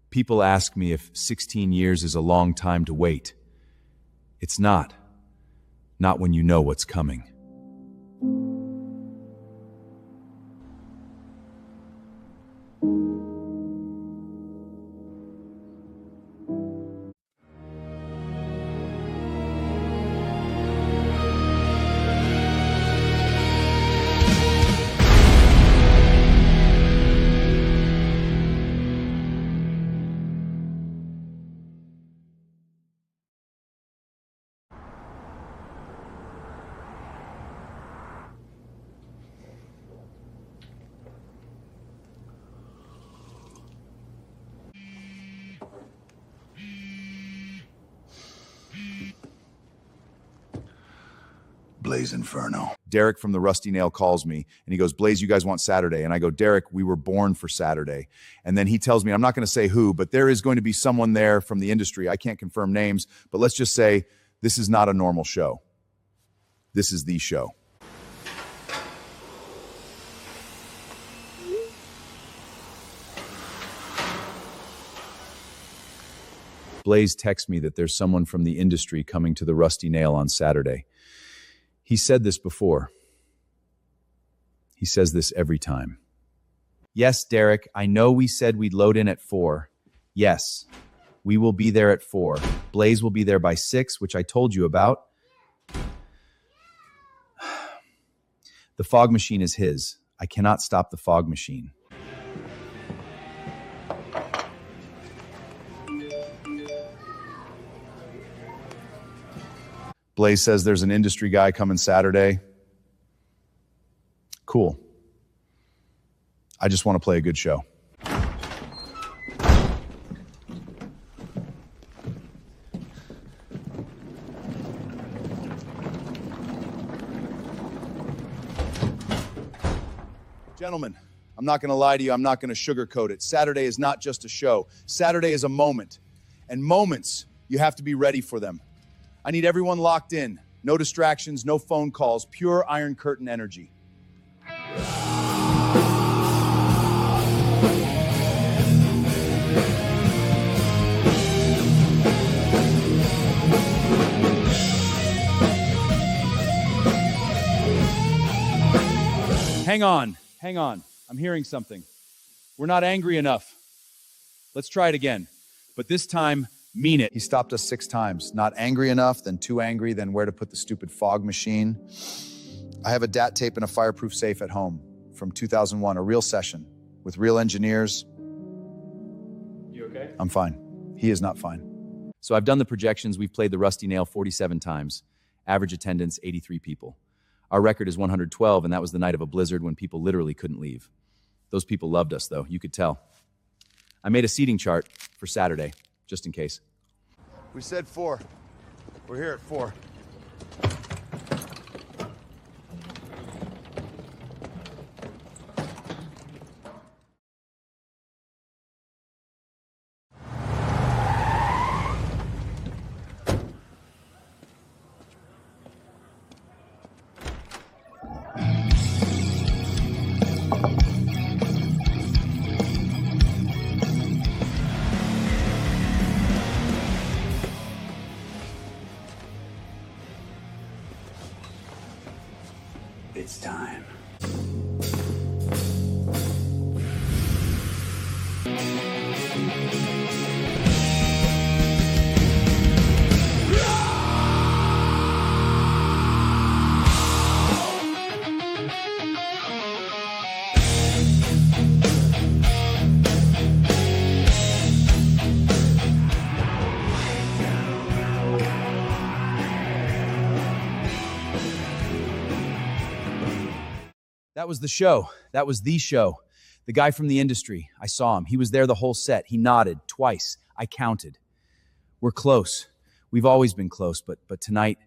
People ask me if 16 years is a long time to wait. It's not. Not when you know what's coming. Blaze Inferno. Derek from the Rusty Nail calls me and he goes, Blaze, you guys want Saturday? And I go, Derek, we were born for Saturday. And then he tells me, I'm not going to say who, but there is going to be someone there from the industry. I can't confirm names, but let's just say this is not a normal show. This is the show. Blaze texts me that there's someone from the industry coming to the Rusty Nail on Saturday. He said this before. He says this every time. Yes, Derek, I know we said we'd load in at 4. Yes, we will be there at 4. Blaze will be there by 6, which I told you about. The fog machine is his. I cannot stop the fog machine. Blaze says there's an industry guy coming Saturday. Cool. I just want to play a good show. Gentlemen, I'm not going to lie to you. I'm not going to sugarcoat it. Saturday is not just a show. Saturday is a moment. And moments, you have to be ready for them. I need everyone locked in. No distractions, no phone calls, pure Iron Curtain energy. Hang on. I'm hearing something. We're not angry enough. Let's try it again. But this time, mean it. He stopped us 6 times. Not angry enough, then too angry, then where to put the stupid fog machine. I have a DAT tape and a fireproof safe at home from 2001, a real session with real engineers. You okay? I'm fine. He is not fine. So I've done the projections. We've played the Rusty Nail 47 times. Average attendance, 83 people. Our record is 112, and that was the night of a blizzard when people literally couldn't leave. Those people loved us, though. You could tell. I made a seating chart for Saturday, just in case. We said 4. We're here at 4. It's time. That was the show. That was the show. The guy from the industry. I saw him. He was there the whole set. He nodded twice. I counted. We're close. We've always been close, but tonight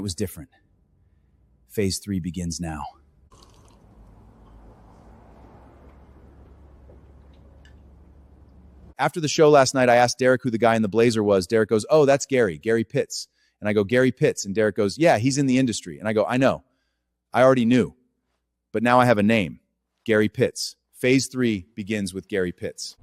was different. Phase 3 begins now. After the show last night, I asked Derek who the guy in the blazer was. Derek goes, oh, that's Gary Pitts. And I go, Gary Pitts. And Derek goes, yeah, he's in the industry. And I go, I know. I already knew. But now I have a name, Gary Pitts. Phase 3 begins with Gary Pitts.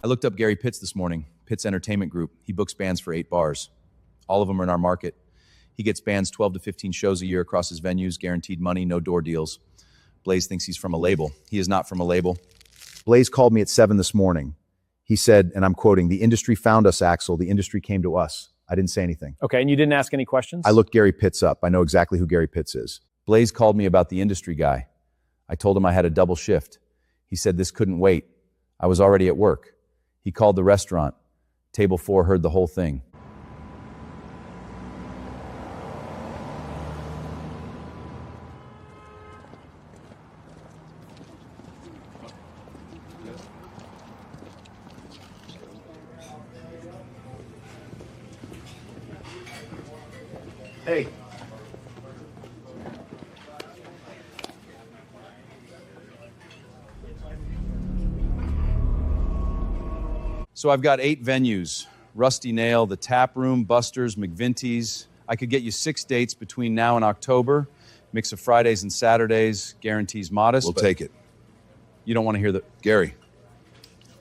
I looked up Gary Pitts this morning. Pitts Entertainment Group. He books bands for 8 bars. All of them are in our market. He gets bands 12 to 15 shows a year across his venues, guaranteed money, no door deals. Blaze thinks he's from a label. He is not from a label. Blaze called me at 7 this morning. He said, and I'm quoting, "The industry found us, Axel. The industry came to us." I didn't say anything. Okay, and you didn't ask any questions? I looked Gary Pitts up. I know exactly who Gary Pitts is. Blaze called me about the industry guy. I told him I had a double shift. He said this couldn't wait. I was already at work. He called the restaurant. Table 4 heard the whole thing. Hey. So I've got 8 venues. Rusty Nail, the Tap Room, Buster's, McVintie's. I could get you 6 dates between now and October. Mix of Fridays and Saturdays. Guarantees modest. We'll take it. You don't want to hear the... Gary,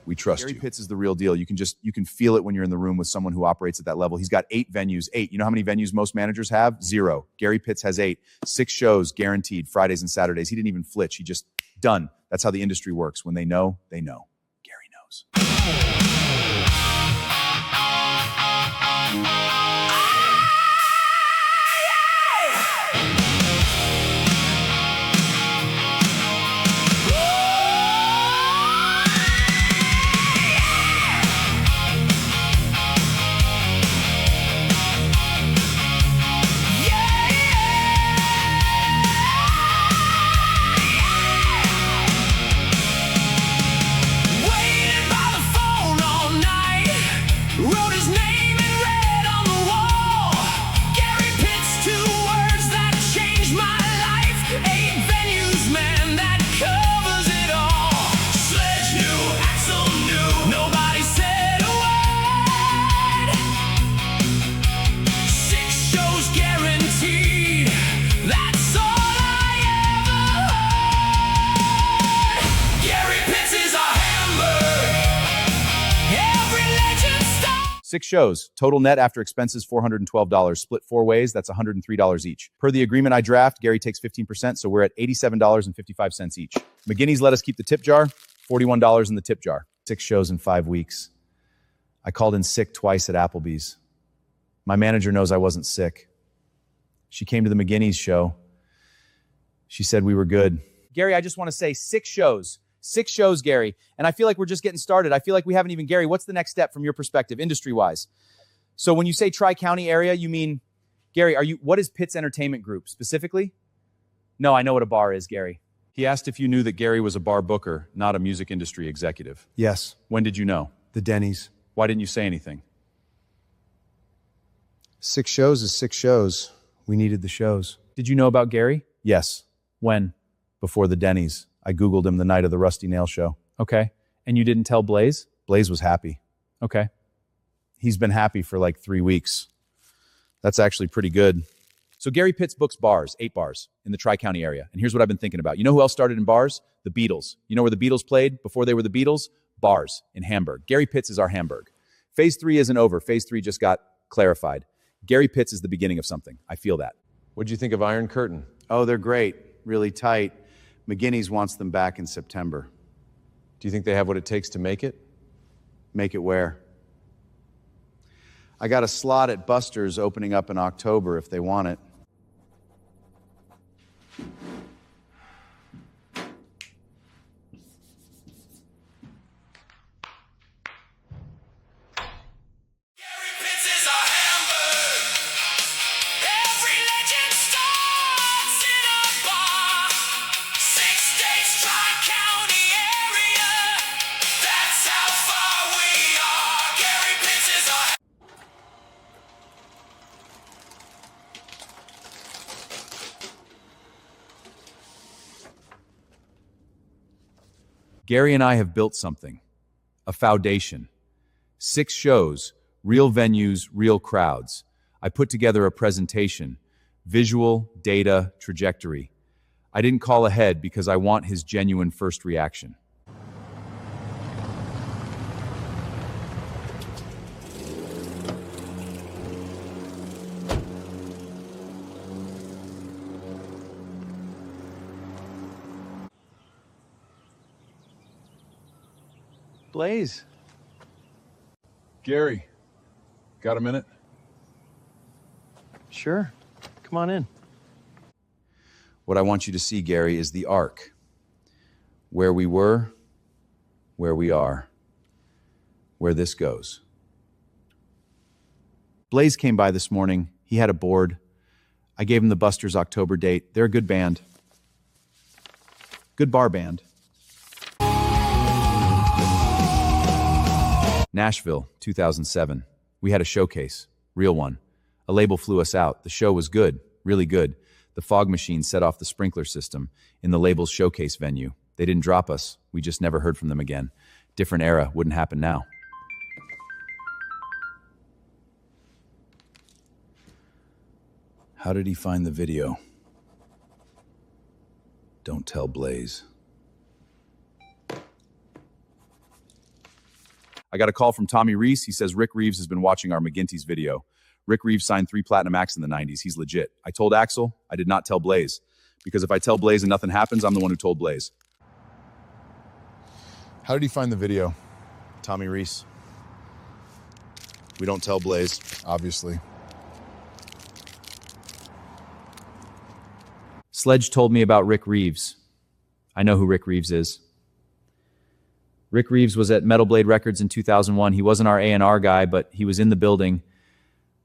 we trust Gary you. Pitts is the real deal. You can feel it when you're in the room with someone who operates at that level. He's got 8 venues. 8. You know how many venues most managers have? 0. Gary Pitts has 8. 6 shows guaranteed, Fridays and Saturdays. He didn't even flitch. He just done. That's how the industry works. When they know, they know. Gary knows. Six shows, total net after expenses $412, split 4 ways, that's $103 each. Per the agreement I draft, Gary takes 15%, so we're at $87.55 each. McGinney's let us keep the tip jar, $41 in the tip jar. 6 shows in 5 weeks. I called in sick twice at Applebee's. My manager knows I wasn't sick. She came to the McGinney's show. She said we were good. Gary, I just want to say 6 shows. 6 shows, Gary. And I feel like we're just getting started. I feel like we haven't even, Gary, what's the next step from your perspective, industry-wise? So when you say Tri-County area, you mean, Gary, what is Pitts Entertainment Group specifically? No, I know what a bar is, Gary. He asked if you knew that Gary was a bar booker, not a music industry executive. Yes, When did you know? the Denny's. Why didn't you say anything? 6 shows is 6 shows. We needed the shows. Did you know about Gary? Yes, When? before the Denny's. I Googled him the night of the Rusty Nail show. Okay. And you didn't tell Blaze? Blaze was happy. Okay. He's been happy for like 3 weeks. That's actually pretty good. So Gary Pitts books bars, 8 bars in the Tri-County area. And here's what I've been thinking about. You know who else started in bars? The Beatles. You know where the Beatles played before they were the Beatles? Bars in Hamburg. Gary Pitts is our Hamburg. Phase 3 isn't over. Phase 3 just got clarified. Gary Pitts is the beginning of something. I feel that. What'd you think of Iron Curtain? Oh, they're great. Really tight. McGinney's wants them back in September. Do you think they have what it takes to make it? Make it where? I got a slot at Buster's opening up in October if they want it. Gary and I have built something, a foundation. 6 shows, real venues, real crowds. I put together a presentation, visual, data, trajectory. I didn't call ahead because I want his genuine first reaction. Blaze. Gary, got a minute? Sure. Come on in. What I want you to see, Gary, is the arc. Where we were, where we are, where this goes. Blaze came by this morning. He had a board. I gave him the Busters October date. They're a good band. Good bar band. Nashville, 2007. We had a showcase. Real one. A label flew us out. The show was good. Really good. The fog machine set off the sprinkler system in the label's showcase venue. They didn't drop us. We just never heard from them again. Different era. Wouldn't happen now. How did he find the video? Don't tell Blaze. I got a call from Tommy Reese. He says Rick Reeves has been watching our McGinty's video. Rick Reeves signed 3 platinum acts in the 90s. He's legit. I told Axel. I did not tell Blaze. Because if I tell Blaze and nothing happens, I'm the one who told Blaze. How did he find the video? Tommy Reese. We don't tell Blaze, obviously. Sledge told me about Rick Reeves. I know who Rick Reeves is. Rick Reeves was at Metal Blade Records in 2001. He wasn't our A&R guy, but he was in the building.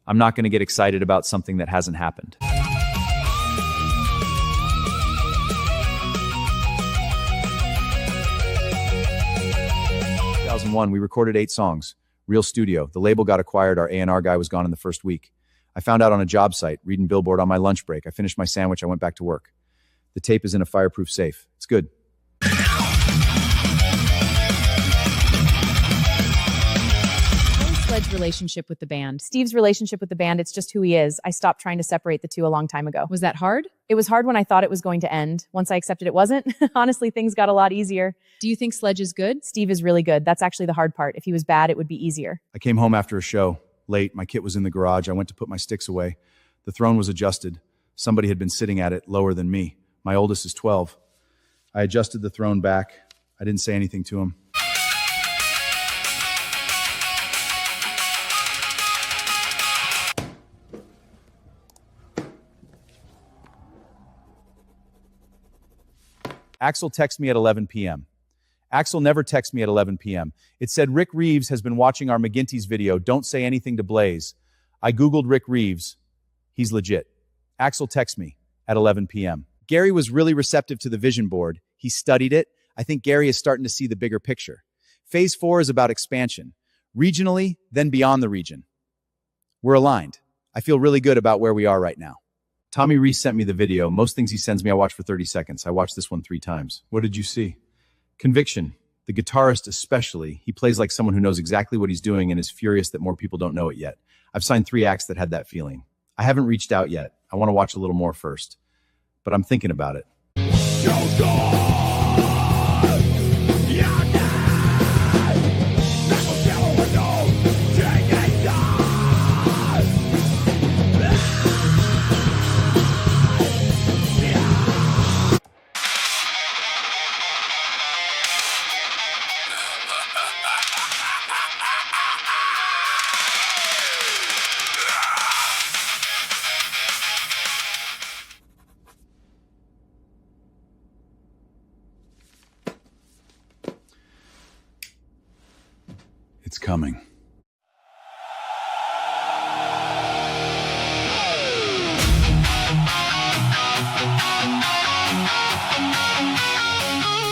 I'm not going to get excited about something that hasn't happened. 2001, we recorded 8 songs. Real studio. The label got acquired. Our A&R guy was gone in the first week. I found out on a job site, reading Billboard on my lunch break. I finished my sandwich. I went back to work. The tape is in a fireproof safe. It's good. Sledge's relationship with the band. Steve's relationship with the band, it's just who he is. I stopped trying to separate the two a long time ago. Was that hard? It was hard when I thought it was going to end. Once I accepted it wasn't, honestly, things got a lot easier. Do you think Sledge is good? Steve is really good. That's actually the hard part. If he was bad, it would be easier. I came home after a show, late. My kit was in the garage. I went to put my sticks away. The throne was adjusted. Somebody had been sitting at it lower than me. My oldest is 12. I adjusted the throne back. I didn't say anything to him. Axel texted me at 11 p.m. Axel never texts me at 11 p.m. It said, Rick Reeves has been watching our McGinty's video. Don't say anything to Blaze. I Googled Rick Reeves. He's legit. Axel texts me at 11 p.m. Gary was really receptive to the vision board. He studied it. I think Gary is starting to see the bigger picture. Phase 4 is about expansion. Regionally, then beyond the region. We're aligned. I feel really good about where we are right now. Tommy Reese sent me the video. Most things he sends me, I watch for 30 seconds. I watched this one 3 times. What did you see? Conviction. The guitarist especially, he plays like someone who knows exactly what he's doing and is furious that more people don't know it yet. I've signed 3 acts that had that feeling. I haven't reached out yet. I want to watch a little more first. But I'm thinking about it. It's coming.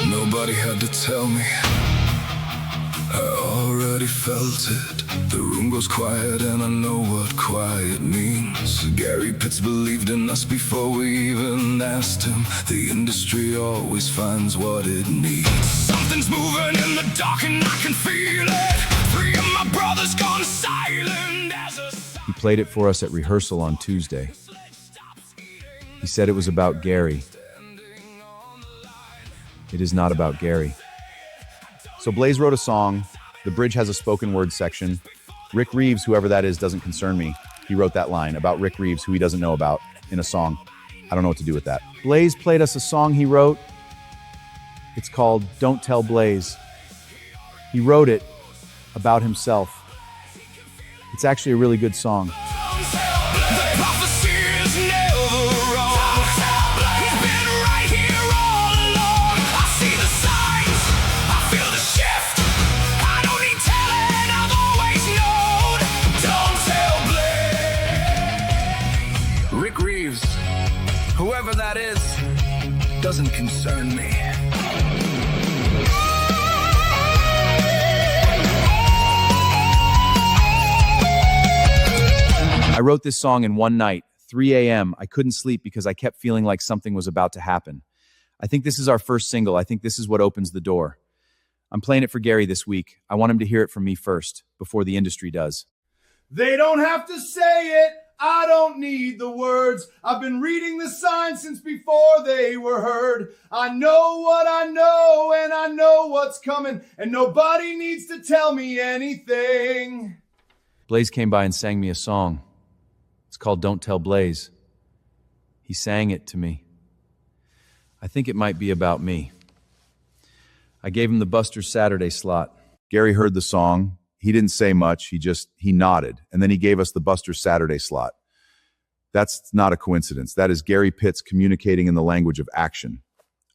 Nobody had to tell me. I already felt it. The room goes quiet and I know what quiet means. Gary Pitts believed in us before we even asked him. The industry always finds what it needs. Something's moving in the dark and I can feel it. 3 of my brothers gone silent as a... He played it for us at rehearsal on Tuesday. He said it was about Gary. It is not about Gary. So Blaze wrote a song. The bridge has a spoken word section. Rick Reeves, whoever that is, doesn't concern me. He wrote that line about Rick Reeves, who he doesn't know about, in a song. I don't know what to do with that. Blaze played us a song he wrote. It's called Don't Tell Blaze. He wrote it about himself. It's actually a really good song. Rick Reeves, whoever that is, doesn't concern me. I wrote this song in one night, 3 a.m. I couldn't sleep because I kept feeling like something was about to happen. I think this is our first single. I think this is what opens the door. I'm playing it for Gary this week. I want him to hear it from me first, before the industry does. They don't have to say it. I don't need the words. I've been reading the signs since before they were heard. I know what I know, and I know what's coming, and nobody needs to tell me anything. Blaze came by and sang me a song. It's called Don't Tell Blaze. He sang it to me. I think it might be about me. I gave him the Buster's Saturday slot. Gary heard the song. He didn't say much. He nodded. And then he gave us the Buster's Saturday slot. That's not a coincidence. That is Gary Pitts communicating in the language of action.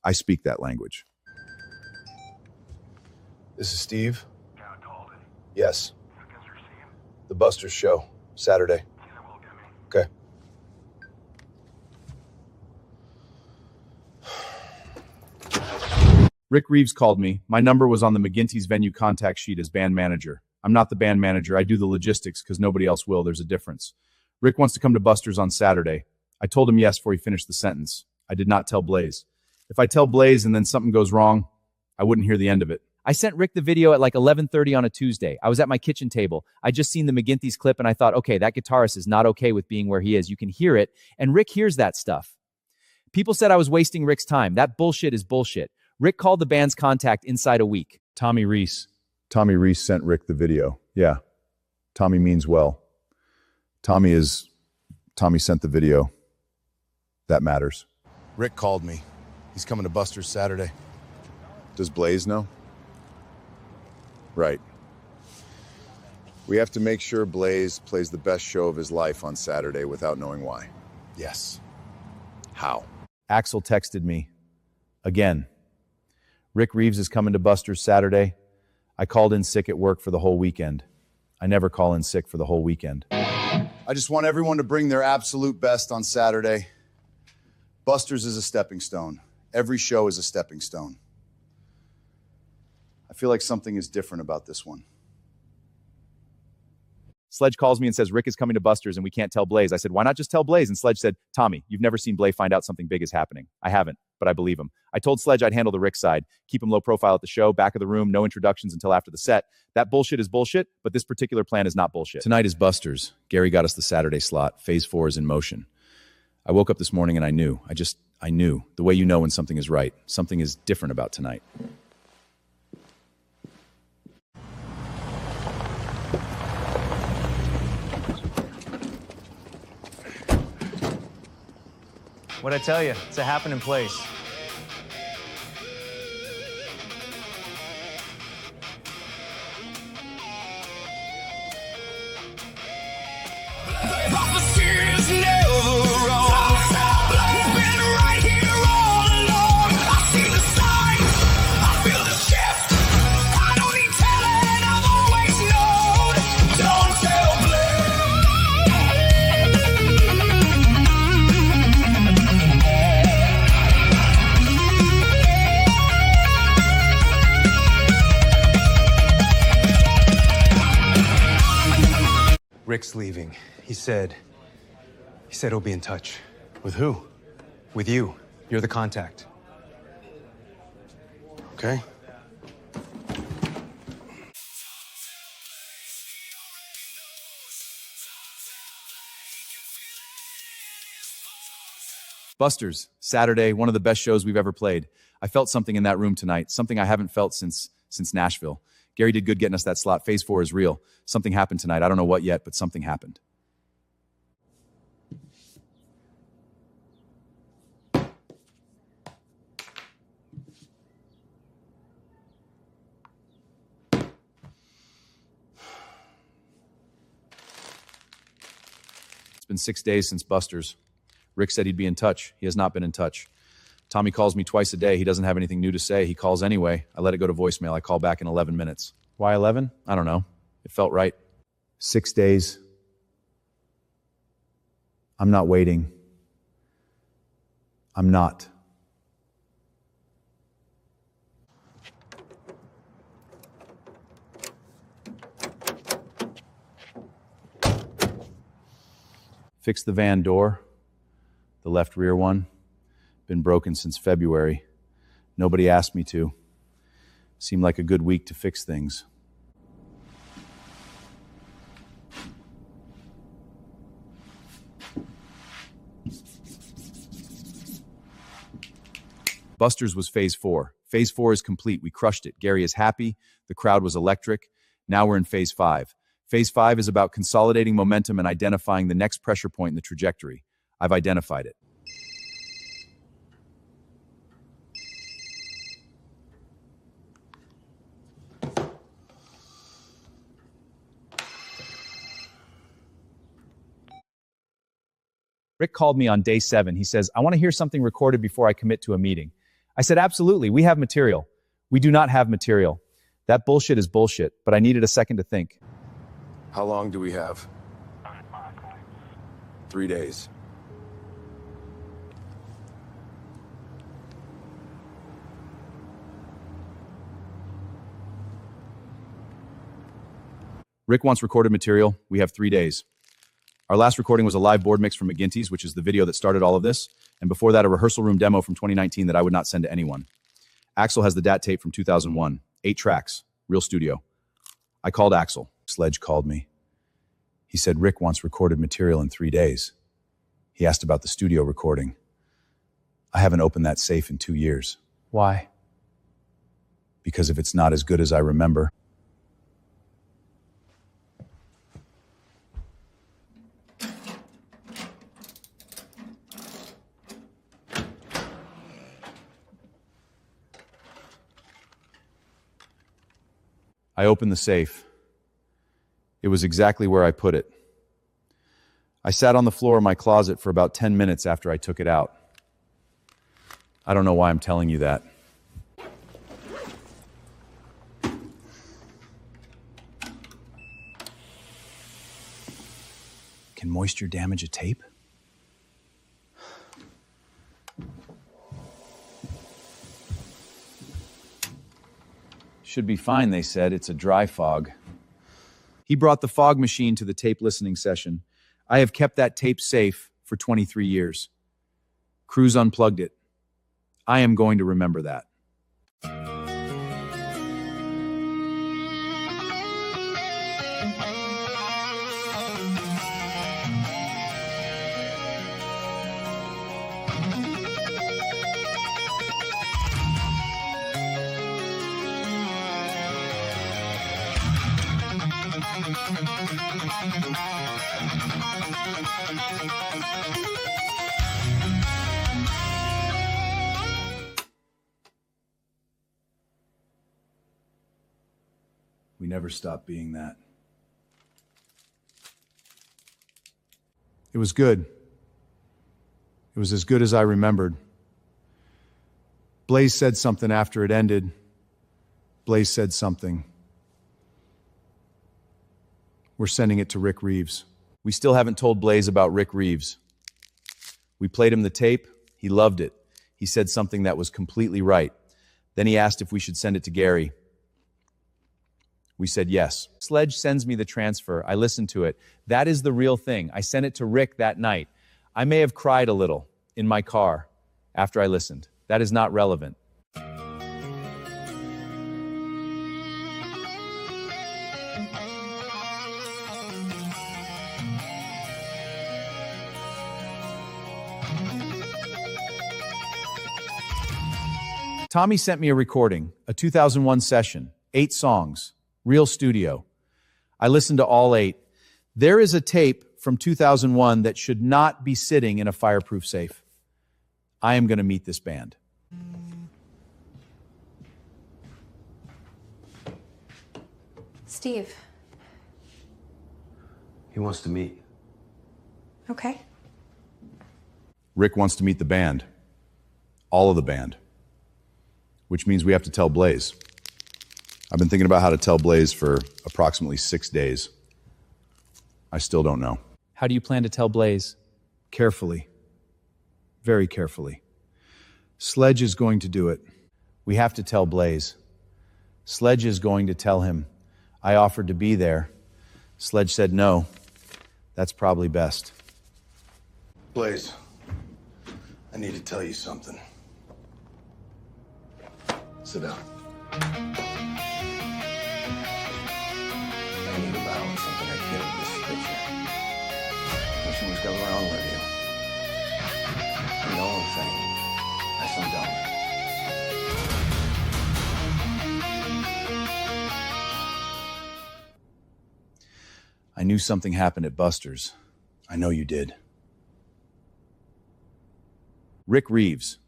I speak that language. This is Steve. Yes. The Buster's show, Saturday. Okay. Rick Reeves called me. My number was on the McGinty's venue contact sheet as band manager. I'm not the band manager. I do the logistics because nobody else will. There's a difference. Rick wants to come to Buster's on Saturday. I told him yes before he finished the sentence. I did not tell Blaze. If I tell Blaze and then something goes wrong, I wouldn't hear the end of it. I sent Rick the video at like 11:30 on a Tuesday. I was at my kitchen table. I just seen the McGinty's clip and I thought, okay, that guitarist is not okay with being where he is. You can hear it. And Rick hears that stuff. People said I was wasting Rick's time. That bullshit is bullshit. Rick called the band's contact inside a week. Tommy Reese. Tommy Reese sent Rick the video. Yeah. Tommy means well. Tommy sent the video. That matters. Rick called me. He's coming to Buster's Saturday. Does Blaze know? Right. We have to make sure Blaze plays the best show of his life on Saturday without knowing why. Yes. How? Axel texted me. Again. Rick Reeves is coming to Buster's Saturday. I called in sick at work for the whole weekend. I never call in sick for the whole weekend. I just want everyone to bring their absolute best on Saturday. Buster's is a stepping stone. Every show is a stepping stone. I feel like something is different about this one. Sledge calls me and says, Rick is coming to Buster's and we can't tell Blaze. I said, why not just tell Blaze? And Sledge said, Tommy, you've never seen Blaze find out something big is happening. I haven't, but I believe him. I told Sledge I'd handle the Rick side, keep him low profile at the show, back of the room, no introductions until after the set. That bullshit is bullshit, but this particular plan is not bullshit. Tonight is Buster's. Gary got us the Saturday slot. Phase 4 is in motion. I woke up this morning and I knew. I knew. The way you know when something is right. Something is different about tonight. What'd I tell you? It's a happening place. Rick's leaving. He said he'll be in touch. With who? With you. You're the contact. Okay. Buster's, Saturday, one of the best shows we've ever played. I felt something in that room tonight, something I haven't felt since Nashville. Gary did good getting us that slot. Phase 4 is real. Something happened tonight. I don't know what yet, but something happened. been 6 days since Buster's. Rick said he'd be in touch. He has not been in touch. Tommy calls me twice a day. He doesn't have anything new to say. He calls anyway. I let it go to voicemail. I call back in 11 minutes. Why 11? I don't know. It felt right. 6 days. I'm not waiting. I'm not. Fixed the van door, the left rear one. Been broken since February. Nobody asked me to. Seemed like a good week to fix things. Buster's was phase 4. Phase 4 is complete. We crushed it. Gary is happy. The crowd was electric. Now we're in phase 5. Phase 5 is about consolidating momentum and identifying the next pressure point in the trajectory. I've identified it. Rick called me on day 7. He says, I want to hear something recorded before I commit to a meeting. I said, absolutely, we have material. We do not have material. That bullshit is bullshit, but I needed a second to think. How long do we have? 3 days. Rick wants recorded material. We have 3 days. Our last recording was a live board mix from McGinty's, which is the video that started all of this. And before that, a rehearsal room demo from 2019 that I would not send to anyone. Axel has the DAT tape from 2001. 8 tracks. Real studio. I called Axel. Sledge called me. He said Rick wants recorded material in 3 days. He asked about the studio recording. I haven't opened that safe in 2 years. Why? Because if it's not as good as I remember, I opened the safe. It was exactly where I put it. I sat on the floor of my closet for about 10 minutes after I took it out. I don't know why I'm telling you that. can moisture damage a tape? Should be fine, they said. It's a dry fog. He brought the fog machine to the tape listening session. I have kept that tape safe for 23 years. Cruz unplugged it. I am going to remember that. We never stopped being that. It was good. It was as good as I remembered. Blaze said something after it ended. Blaze said something. We're sending it to Rick Reeves. We still haven't told Blaze about Rick Reeves. We played him the tape. He loved it. He said something that was completely right. Then he asked if we should send it to Gary. We said yes. Sledge sends me the transfer. I listened to it. That is the real thing. I sent it to Rick that night. I may have cried a little in my car after I listened. That is not relevant. Tommy sent me a recording, a 2001 session, 8 songs, real studio. I listened to all 8. There is a tape from 2001 that should not be sitting in a fireproof safe. I am going to meet this band. Steve. He wants to meet. Okay. Rick wants to meet the band. All of the band. Which means we have to tell Blaze. I've been thinking about how to tell Blaze for approximately 6 days. I still don't know. How do you plan to tell Blaze? Carefully. Very carefully. Sledge is going to do it. We have to tell Blaze. Sledge is going to tell him. I offered to be there. Sledge said no. That's probably best. Blaze, I need to tell you something. Sit down. I need to balance something I get in this picture. Something's going wrong with you. And the only thing, that's some dumb. I knew something happened at Buster's. I know you did. Rick Reeves.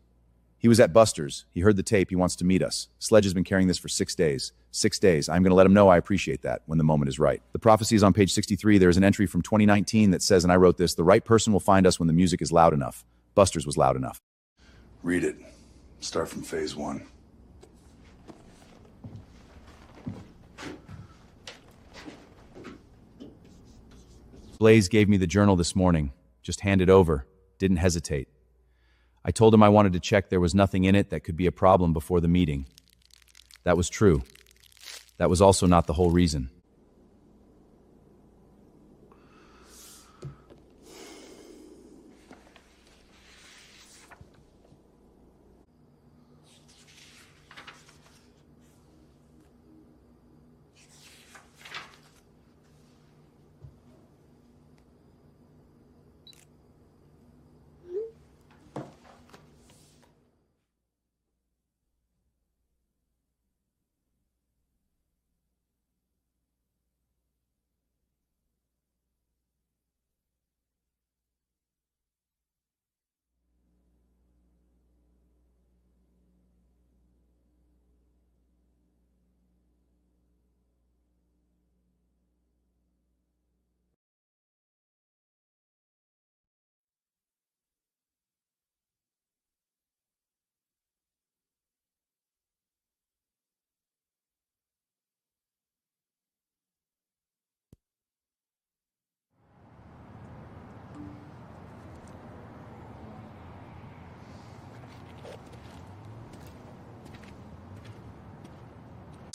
He was at Buster's. He heard the tape. He wants to meet us. Sledge has been carrying this for 6 days. 6 days. I'm going to let him know I appreciate that when the moment is right. The prophecy is on page 63. There is an entry from 2019 that says, and I wrote this, the right person will find us when the music is loud enough. Buster's was loud enough. Read it. Start from phase 1. Blaze gave me the journal this morning. Just hand it over. Didn't hesitate. I told him I wanted to check there was nothing in it that could be a problem before the meeting. That was true. That was also not the whole reason.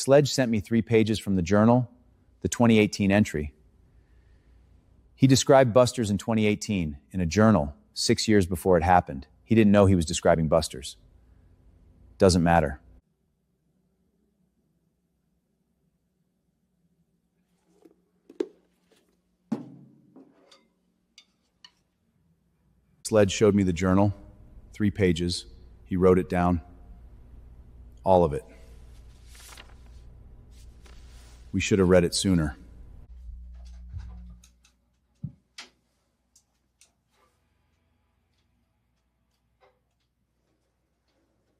Sledge sent me 3 pages from the journal, the 2018 entry. He described Buster's in 2018 in a journal 6 years before it happened. He didn't know he was describing Buster's. Doesn't matter. Sledge showed me the journal, 3 pages. He wrote it down. All of it. We should have read it sooner.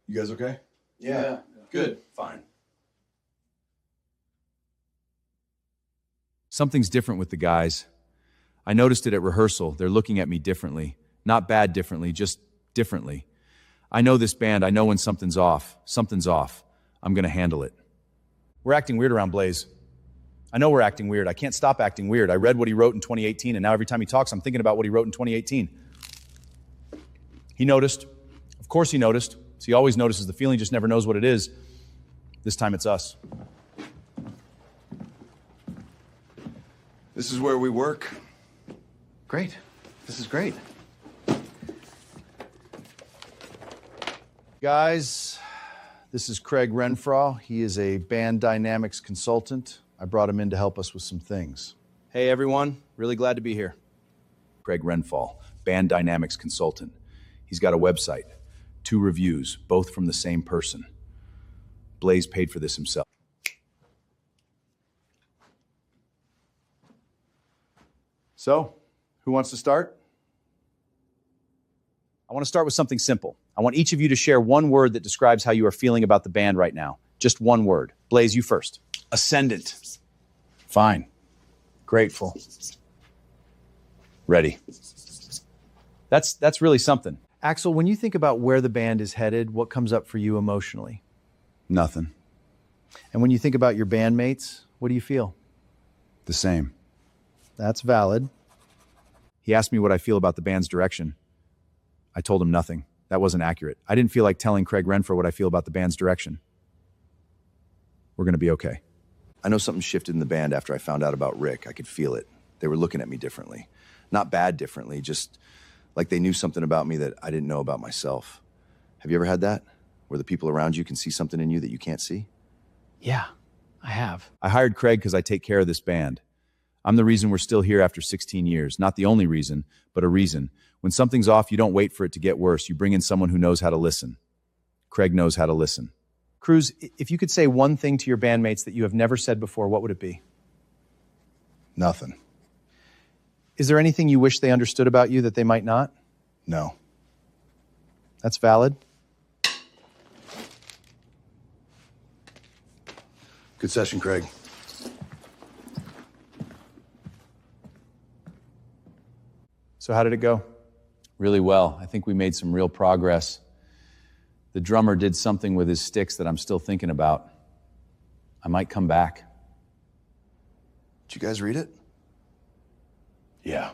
You guys okay? Yeah. Good. Fine. Something's different with the guys. I noticed it at rehearsal. They're looking at me differently. Not bad differently, just differently. I know this band. I know when something's off. Something's off. I'm going to handle it. We're acting weird around Blaze. I know we're acting weird. I can't stop acting weird. I read what he wrote in 2018, and now every time he talks, I'm thinking about what he wrote in 2018. He noticed. Of course he noticed. So he always notices. The feeling just never knows what it is. This time it's us. This is where we work. Great. This is great. Guys, this is Craig Renfraw. He is a band dynamics consultant. I brought him in to help us with some things. Hey, everyone. Really glad to be here. Craig Renfraw, band dynamics consultant. He's got a website, 2 reviews, both from the same person. Blaze paid for this himself. So, who wants to start? I want to start with something simple. I want each of you to share 1 word that describes how you are feeling about the band right now. Just 1 word. Blaze, you first. Ascendant. Fine. Grateful. Ready. That's really something. Axel, when you think about where the band is headed, what comes up for you emotionally? Nothing. And when you think about your bandmates, what do you feel? The same. That's valid. He asked me what I feel about the band's direction. I told him nothing. That wasn't accurate. I didn't feel like telling Craig Renfro what I feel about the band's direction. We're going to be okay. I know something shifted in the band after I found out about Rick. I could feel it. They were looking at me differently. Not bad differently, just like they knew something about me that I didn't know about myself. Have you ever had that? Where the people around you can see something in you that you can't see? Yeah, I have. I hired Craig because I take care of this band. I'm the reason we're still here after 16 years. Not the only reason, but a reason. When something's off, you don't wait for it to get worse. You bring in someone who knows how to listen. Craig knows how to listen. Cruz, if you could say one thing to your bandmates that you have never said before, what would it be? Nothing. Is there anything you wish they understood about you that they might not? No. That's valid. Good session, Craig. So how did it go? Really well. I think we made some real progress. The drummer did something with his sticks that I'm still thinking about. I might come back. Did you guys read it? Yeah.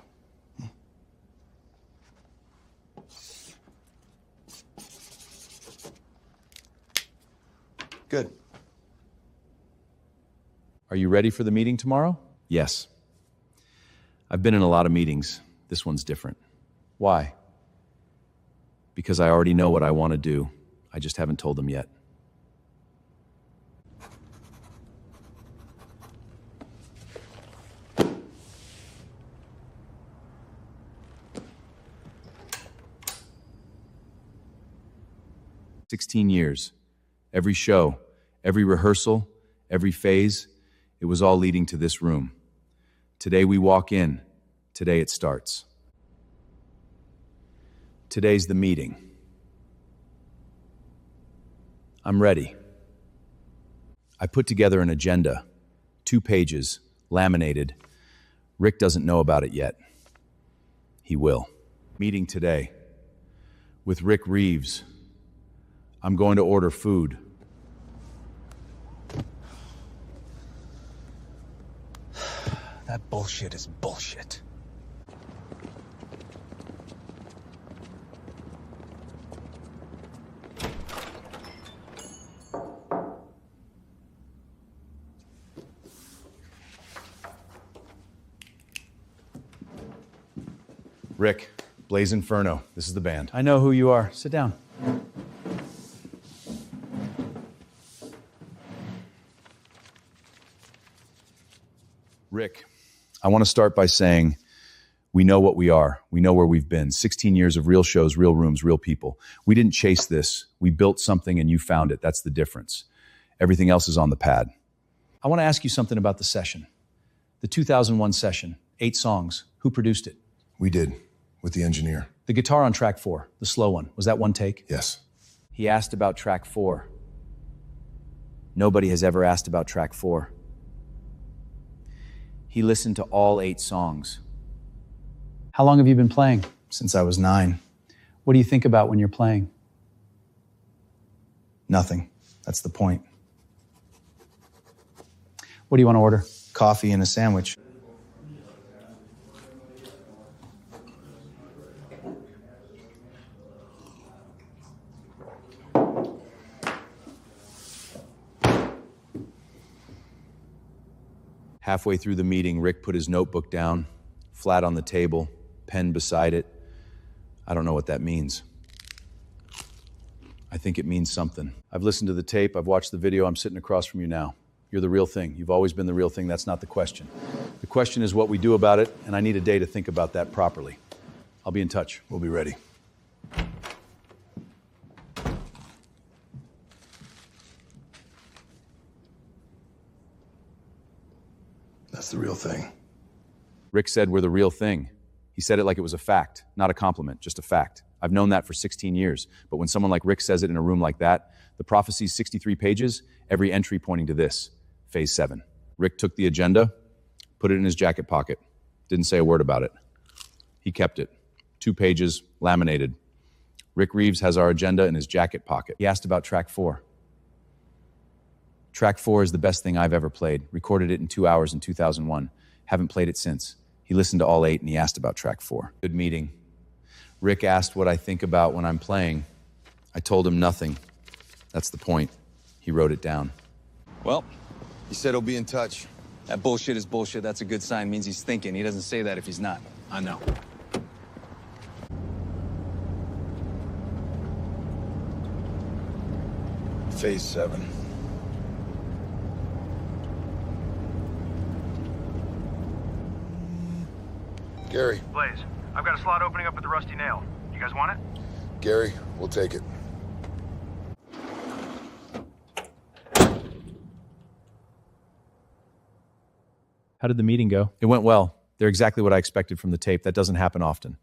Good. Are you ready for the meeting tomorrow? Yes. I've been in a lot of meetings. This one's different. Why? Because I already know what I want to do. I just haven't told them yet. "16 years. Every show, every rehearsal, every phase, it was all leading to this room. Today we walk in. Today it starts. Today's the meeting. I'm ready. I put together an agenda, 2 pages, laminated. Rick doesn't know about it yet. He will. Meeting today with Rick Reeves. I'm going to order food. That bullshit is bullshit. Rick, Blaze Inferno. This is the band. I know who you are. Sit down. Rick, I want to start by saying we know what we are. We know where we've been. 16 years of real shows, real rooms, real people. We didn't chase this. We built something and you found it. That's the difference. Everything else is on the pad. I want to ask you something about the session. The 2001 session, 8 songs. Who produced it? We did, with the engineer. The guitar on track 4, the slow one, was that one take? Yes. He asked about track 4. Nobody has ever asked about track 4. He listened to all 8 songs. How long have you been playing? Since I was 9. What do you think about when you're playing? Nothing. That's the point. What do you want to order? Coffee and a sandwich. Halfway through the meeting, Rick put his notebook down, flat on the table, pen beside it. I don't know what that means. I think it means something. I've listened to the tape, I've watched the video, I'm sitting across from you now. You're the real thing. You've always been the real thing. That's not the question. The question is what we do about it, and I need a day to think about that properly. I'll be in touch. We'll be ready. That's the real thing. Rick said we're the real thing. He said it like it was a fact, not a compliment, just a fact. I've known that for 16 years, but when someone like Rick says it in a room like that, the prophecy's 63 pages, every entry pointing to this, phase 7. Rick took the agenda, put it in his jacket pocket, didn't say a word about it. He kept it. 2 pages, laminated. Rick Reeves has our agenda in his jacket pocket. He asked about track 4. Track 4 is the best thing I've ever played. Recorded it in 2 hours in 2001. Haven't played it since. He listened to all 8 and he asked about track 4. Good meeting. Rick asked what I think about when I'm playing. I told him nothing. That's the point. He wrote it down. Well, he said he'll be in touch. That bullshit is bullshit. That's a good sign. Means he's thinking. He doesn't say that if he's not. I know. Phase 7. Gary. Blaze, I've got a slot opening up at the Rusty Nail. You guys want it? Gary, we'll take it. How did the meeting go? It went well. They're exactly what I expected from the tape. That doesn't happen often.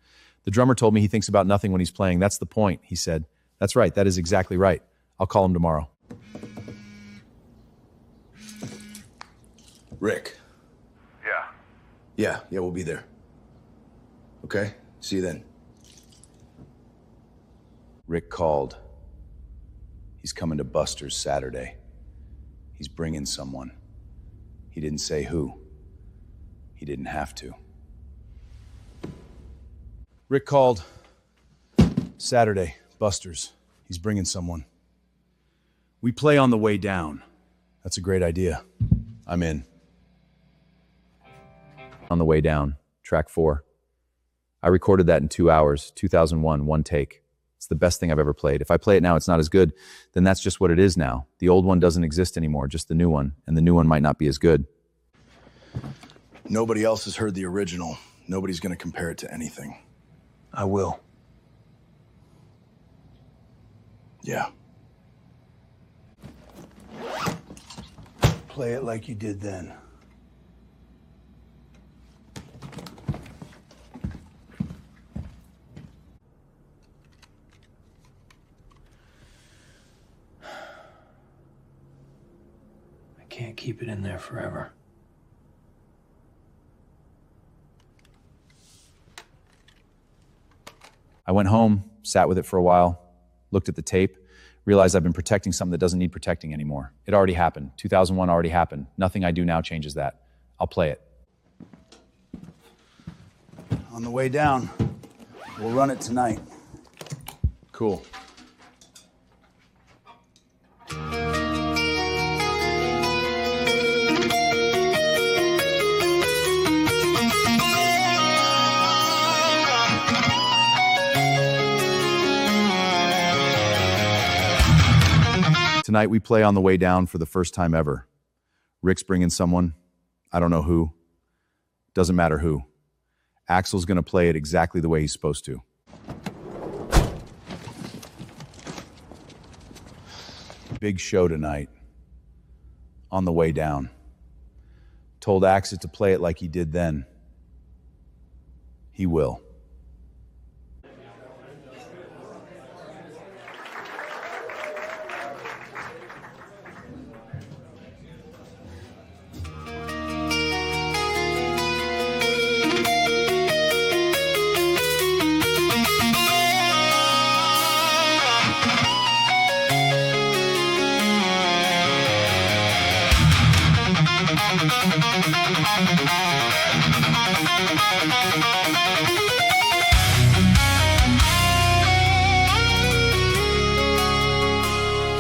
The drummer told me he thinks about nothing when he's playing. That's the point, he said. That's right. That is exactly right. I'll call him tomorrow. Rick. Yeah. Yeah, we'll be there. Okay? See you then. Rick called. He's coming to Buster's Saturday. He's bringing someone. He didn't say who. He didn't have to. Rick called. Saturday, Buster's. He's bringing someone. We play on the way down. That's a great idea. I'm in. On the way down, track 4. I recorded that in 2 hours, 2001, 1 take. It's the best thing I've ever played. If I play it now, it's not as good, then that's just what it is now. The old one doesn't exist anymore, just the new one, and the new one might not be as good. Nobody else has heard the original. Nobody's gonna compare it to anything. I will. Yeah. Play it like you did then. I can't keep it in there forever. I went home, sat with it for a while, looked at the tape, realized I've been protecting something that doesn't need protecting anymore. It already happened. 2001 already happened. Nothing I do now changes that. I'll play it. On the way down, we'll run it tonight. Cool. Tonight we play on the way down for the first time ever. Rick's bringing someone. I don't know who. Doesn't matter who. Axel's gonna play it exactly the way he's supposed to. Big show tonight. On the way down. Told Axel to play it like he did then. He will.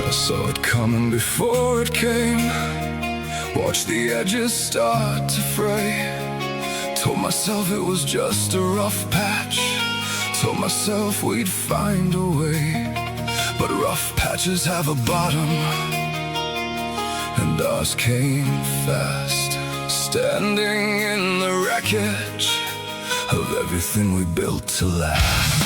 I saw it coming before it came. Watched the edges start to fray. Told myself it was just a rough patch. Told myself we'd find a way. But rough patches have a bottom, and ours came fast. Standing in the wreckage of everything we built to last.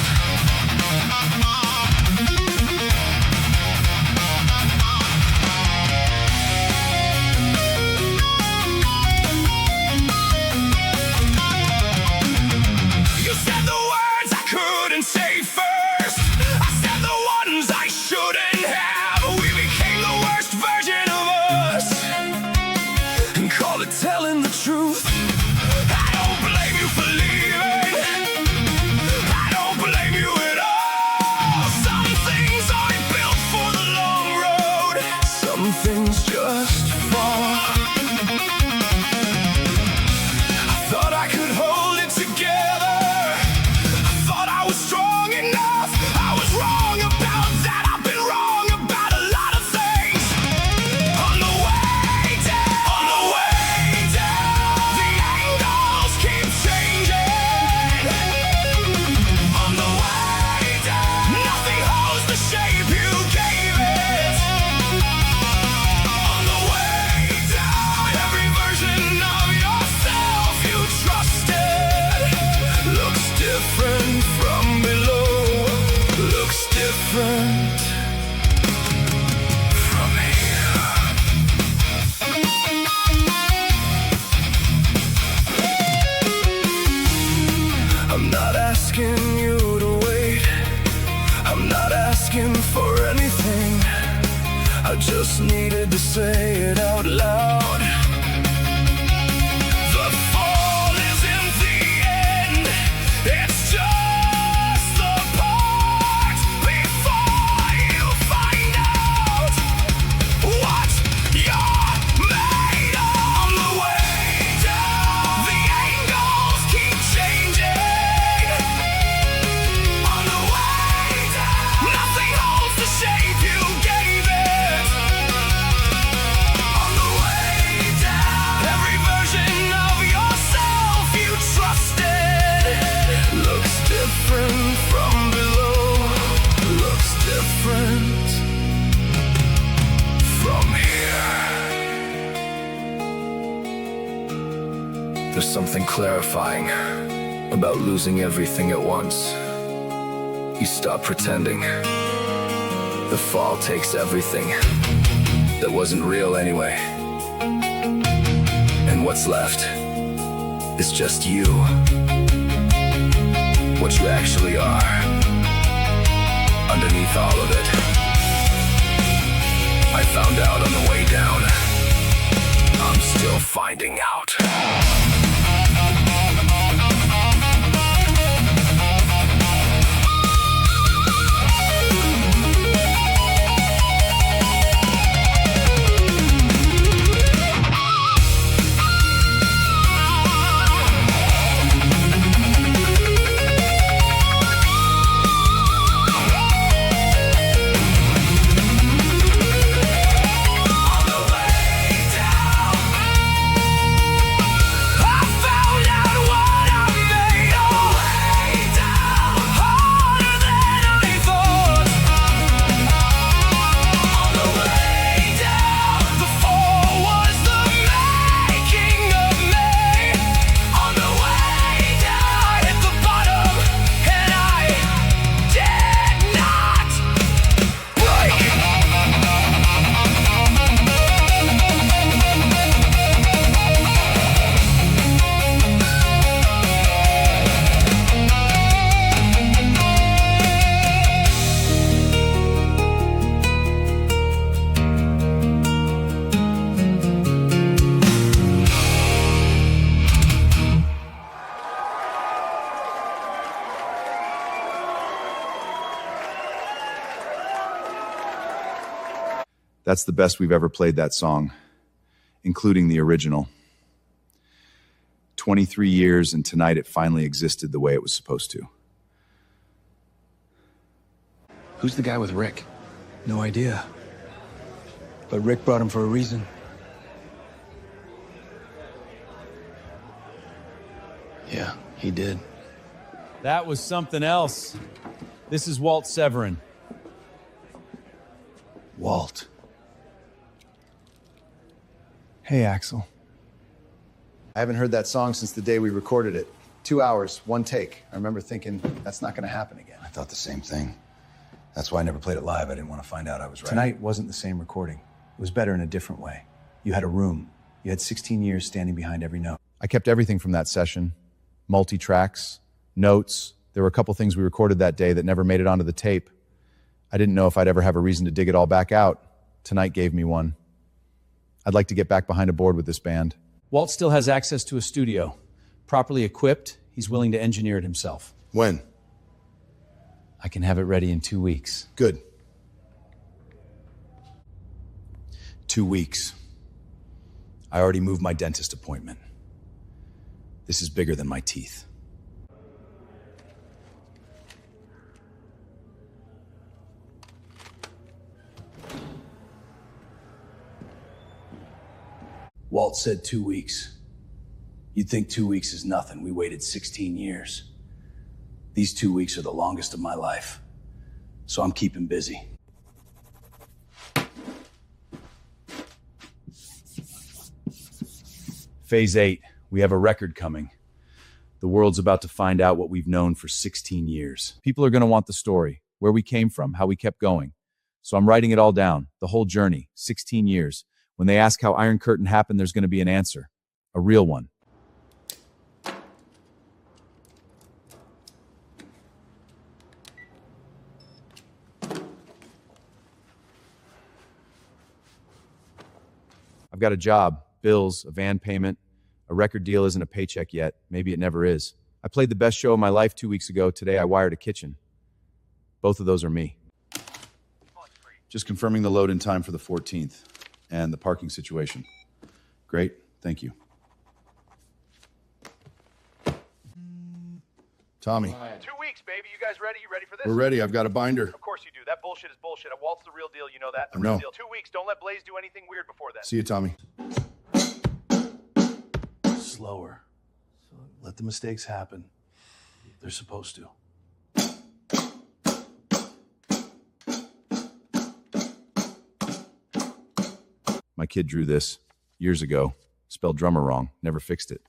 You said the words I couldn't say first. I said the ones I shouldn't have. We became the worst version of us, and call it telling the truth. I don't blame you for leaving. I don't asking for anything. I just needed to say it out loud. The fall isn't the end. It's just the part before you find out what you're made of. On the way down, the angles keep changing. On the way down, nothing holds the shape you gave it. On the way down, every version of yourself you trusted looks different from below. Looks different from here. There's something clarifying about losing everything at once. You stop pretending. The fall takes everything that wasn't real anyway. And what's left is just you. What you actually are. Underneath all of it. I found out on the way down. I'm still finding out. That's the best we've ever played that song, including the original. 23 years, and tonight it finally existed the way it was supposed to. Who's the guy with Rick? No idea. But Rick brought him for a reason. Yeah, he did. That was something else. This is Walt Severin. Walt. Hey, Axel. I haven't heard that song since the day we recorded it. 2 hours, one take. I remember thinking, that's not gonna happen again. I thought the same thing. That's why I never played it live. I didn't want to find out I was right. Tonight wasn't the same recording. It was better in a different way. You had a room. You had 16 years standing behind every note. I kept everything from that session. Multi-tracks, notes. There were a couple things we recorded that day that never made it onto the tape. I didn't know if I'd ever have a reason to dig it all back out. Tonight gave me one. I'd like to get back behind a board with this band. Walt still has access to a studio. Properly equipped, he's willing to engineer it himself. When? I can have it ready in 2 weeks. Good. 2 weeks. I already moved my dentist appointment. This is bigger than my teeth. Walt said 2 weeks. You'd think 2 weeks is nothing. We waited 16 years. These 2 weeks are the longest of my life. So I'm keeping busy. Phase 8. We have a record coming. The world's about to find out what we've known for 16 years. People are going to want the story, where we came from, how we kept going. So I'm writing it all down, the whole journey, 16 years. When they ask how Iron Curtain happened, there's going to be an answer. A real one. I've got a job, bills, a van payment. A record deal isn't a paycheck yet. Maybe it never is. I played the best show of my life 2 weeks ago. Today I wired a kitchen. Both of those are me. Just confirming the load in time for the 14th and the parking situation. Great, thank you. Tommy. 2 weeks, baby. You guys ready? You ready for this? We're ready. I've got a binder. Of course you do. That bullshit is bullshit. A walt's the real deal. You know that. The I know. real deal. 2 weeks. Don't let Blaze do anything weird before then. See you, Tommy. Slower. Let the mistakes happen. They're supposed to. My kid drew this years ago. Spelled drummer wrong. Never fixed it.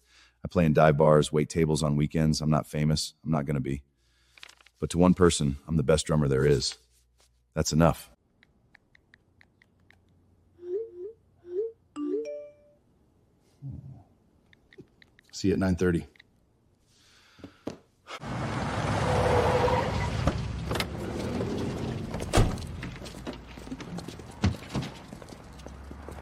I play in dive bars, wait tables on weekends. I'm not famous. I'm not going to be. But to one person, I'm the best drummer there is. That's enough. See you at 9:30.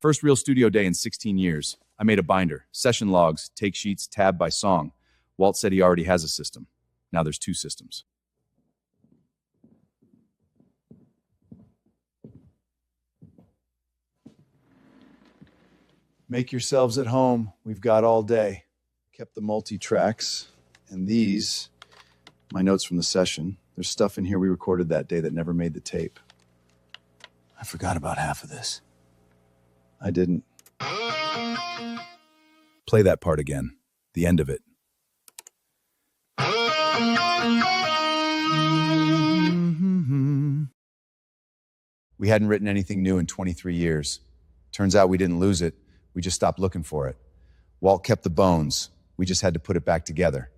First real studio day in 16 years. I made a binder, session logs, take sheets, tab by song. Walt said he already has a system. Now there's 2 systems. Make yourselves at home. We've got all day. Kept the multi-tracks. And these, my notes from the session. There's stuff in here we recorded that day that never made the tape. I forgot about half of this. I didn't. Play that part again. The end of it. We hadn't written anything new in 23 years. Turns out we didn't lose it. We just stopped looking for it. Walt kept the bones. We just had to put it back together.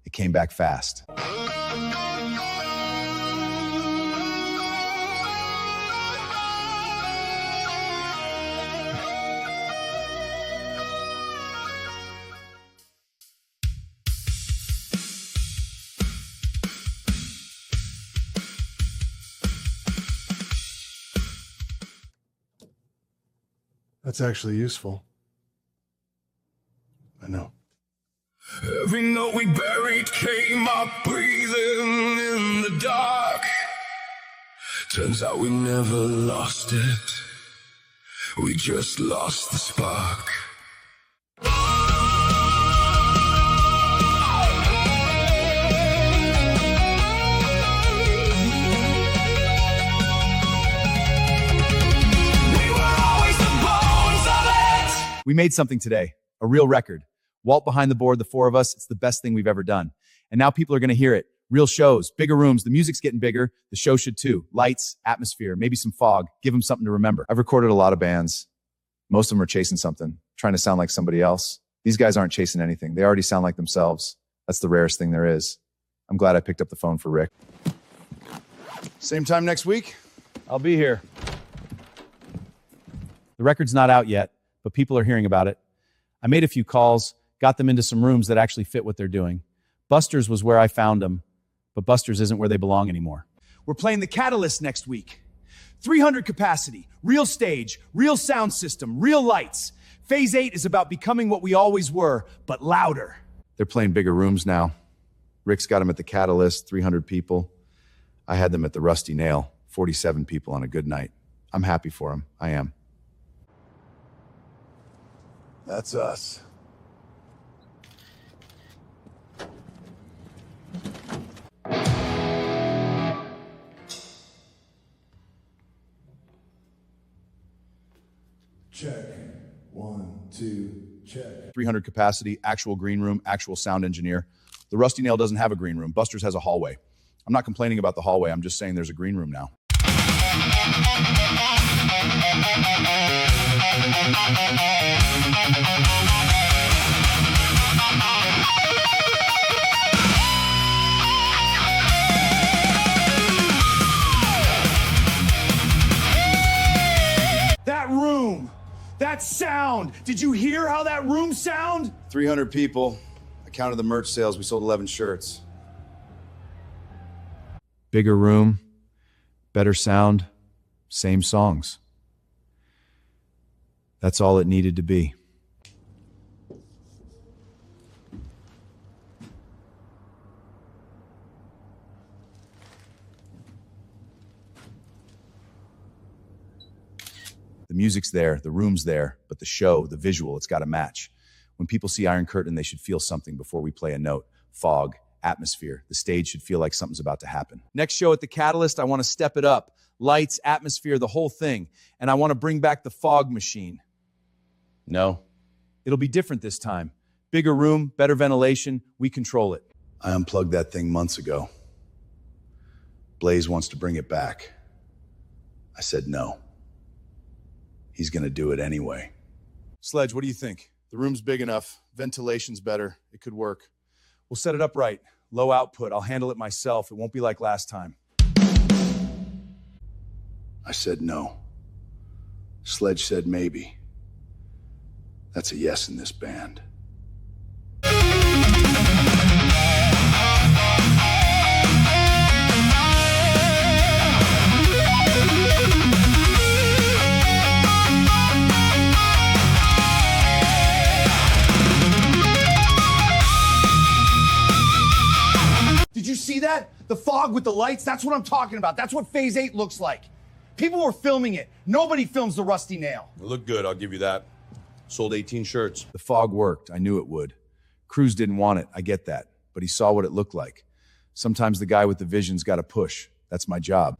It came back fast. That's actually useful. I know. Every note we buried came up breathing in the dark. Turns out we never lost it. We just lost the spark. We made something today, a real record. Walt behind the board, the 4 of us, it's the best thing we've ever done. And now people are going to hear it. Real shows, bigger rooms, the music's getting bigger, the show should too. Lights, atmosphere, maybe some fog, give them something to remember. I've recorded a lot of bands. Most of them are chasing something, trying to sound like somebody else. These guys aren't chasing anything. They already sound like themselves. That's the rarest thing there is. I'm glad I picked up the phone for Rick. Same time next week? I'll be here. The record's not out yet, but people are hearing about it. I made a few calls, got them into some rooms that actually fit what they're doing. Buster's was where I found them, but Buster's isn't where they belong anymore. We're playing the Catalyst next week. 300 capacity, real stage, real sound system, real lights. Phase 8 is about becoming what we always were, but louder. They're playing bigger rooms now. Rick's got them at the Catalyst, 300 people. I had them at the Rusty Nail, 47 people on a good night. I'm happy for them. I am. That's us. Check. 1, 2, check. 300 capacity, actual green room, actual sound engineer. The Rusty Nail doesn't have a green room. Buster's has a hallway. I'm not complaining about the hallway. I'm just saying there's a green room now. That room, that sound. Did you hear how that room sound? 300 people. I counted the merch sales. We sold 11 shirts. Bigger room, better sound, same songs. That's all it needed to be. The music's there, the room's there, but the show, the visual, it's got to match. When people see Iron Curtain, they should feel something before we play a note. Fog, atmosphere. The stage should feel like something's about to happen. Next show at the Catalyst, I want to step it up. Lights, atmosphere, the whole thing. And I want to bring back the fog machine. No. It'll be different this time. Bigger room, better ventilation. We control it. I unplugged that thing months ago. Blaze wants to bring it back. I said no. He's going to do it anyway. Sledge, what do you think? The room's big enough. Ventilation's better. It could work. We'll set it up right. Low output. I'll handle it myself. It won't be like last time. I said no. Sledge said maybe. That's a yes in this band. Did you see that? The fog with the lights? That's what I'm talking about. That's what Phase 8 looks like. People were filming it. Nobody films the Rusty Nail. It looked good, I'll give you that. Sold 18 shirts. The fog worked. I knew it would. Cruz didn't want it. I get that. But he saw what it looked like. Sometimes the guy with the vision's got to push. That's my job.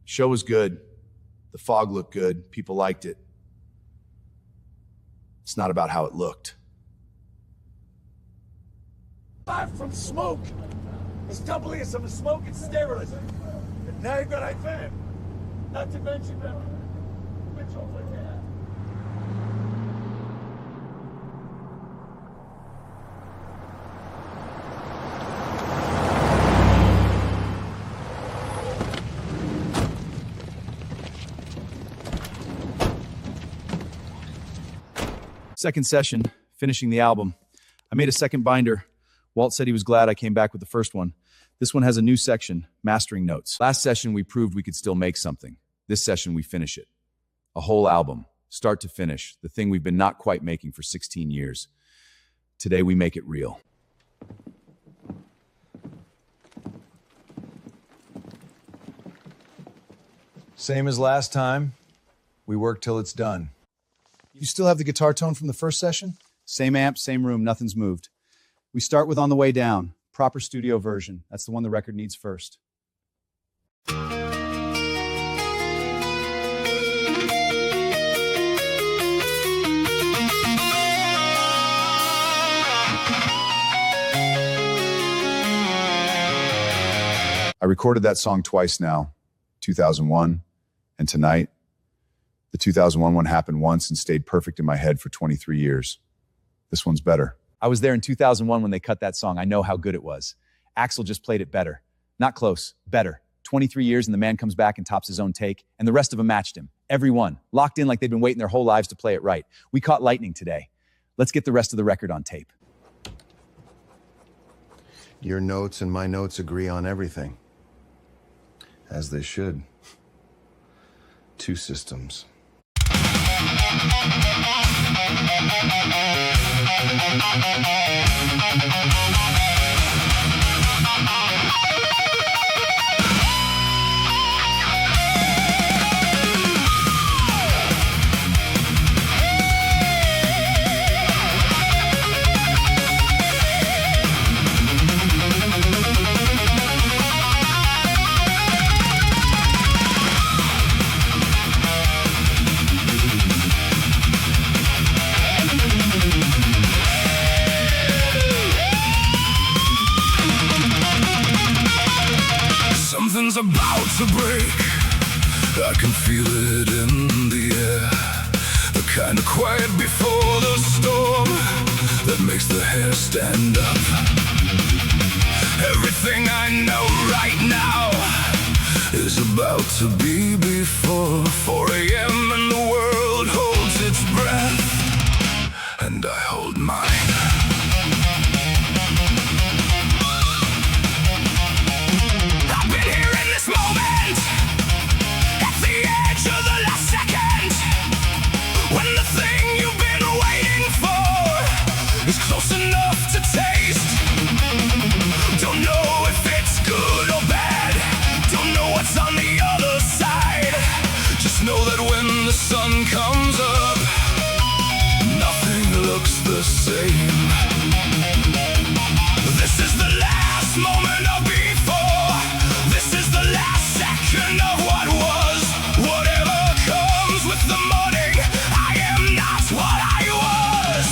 Show was good. The fog looked good. People liked it. It's not about how it looked. Live from smoke. It's doubly some smoke and sterilism. And now you've got IFAM. Not to mention them. Which over there. Second session, finishing the album. I made a second binder. Walt said he was glad I came back with the first one. This one has a new section, mastering notes. Last session, we proved we could still make something. This session, we finish it. A whole album, start to finish, the thing we've been not quite making for 16 years. Today, we make it real. Same as last time. We work till it's done. You still have the guitar tone from the first session? Same amp, same room, nothing's moved. We start with On the Way Down, proper studio version. That's the one the record needs first. I recorded that song twice now, 2001 and tonight. The 2001 one happened once and stayed perfect in my head for 23 years. This one's better. I was there in 2001 when they cut that song. I know how good it was. Axl just played it better. Not close, better. 23 years and the man comes back and tops his own take, and the rest of them matched him. Every one. Locked in like they've been waiting their whole lives to play it right. We caught lightning today. Let's get the rest of the record on tape. Your notes and my notes agree on everything. As they should. Two systems. Something's about to break. I can feel it in the air. The kind of quiet before the storm that makes the hair stand up. Everything I know right now is about to be before 4 a.m. and the world holds its breath, and I hold mine. the same. This is the last moment of before. This is the last second of what was. Whatever comes with the morning, I am not what I was.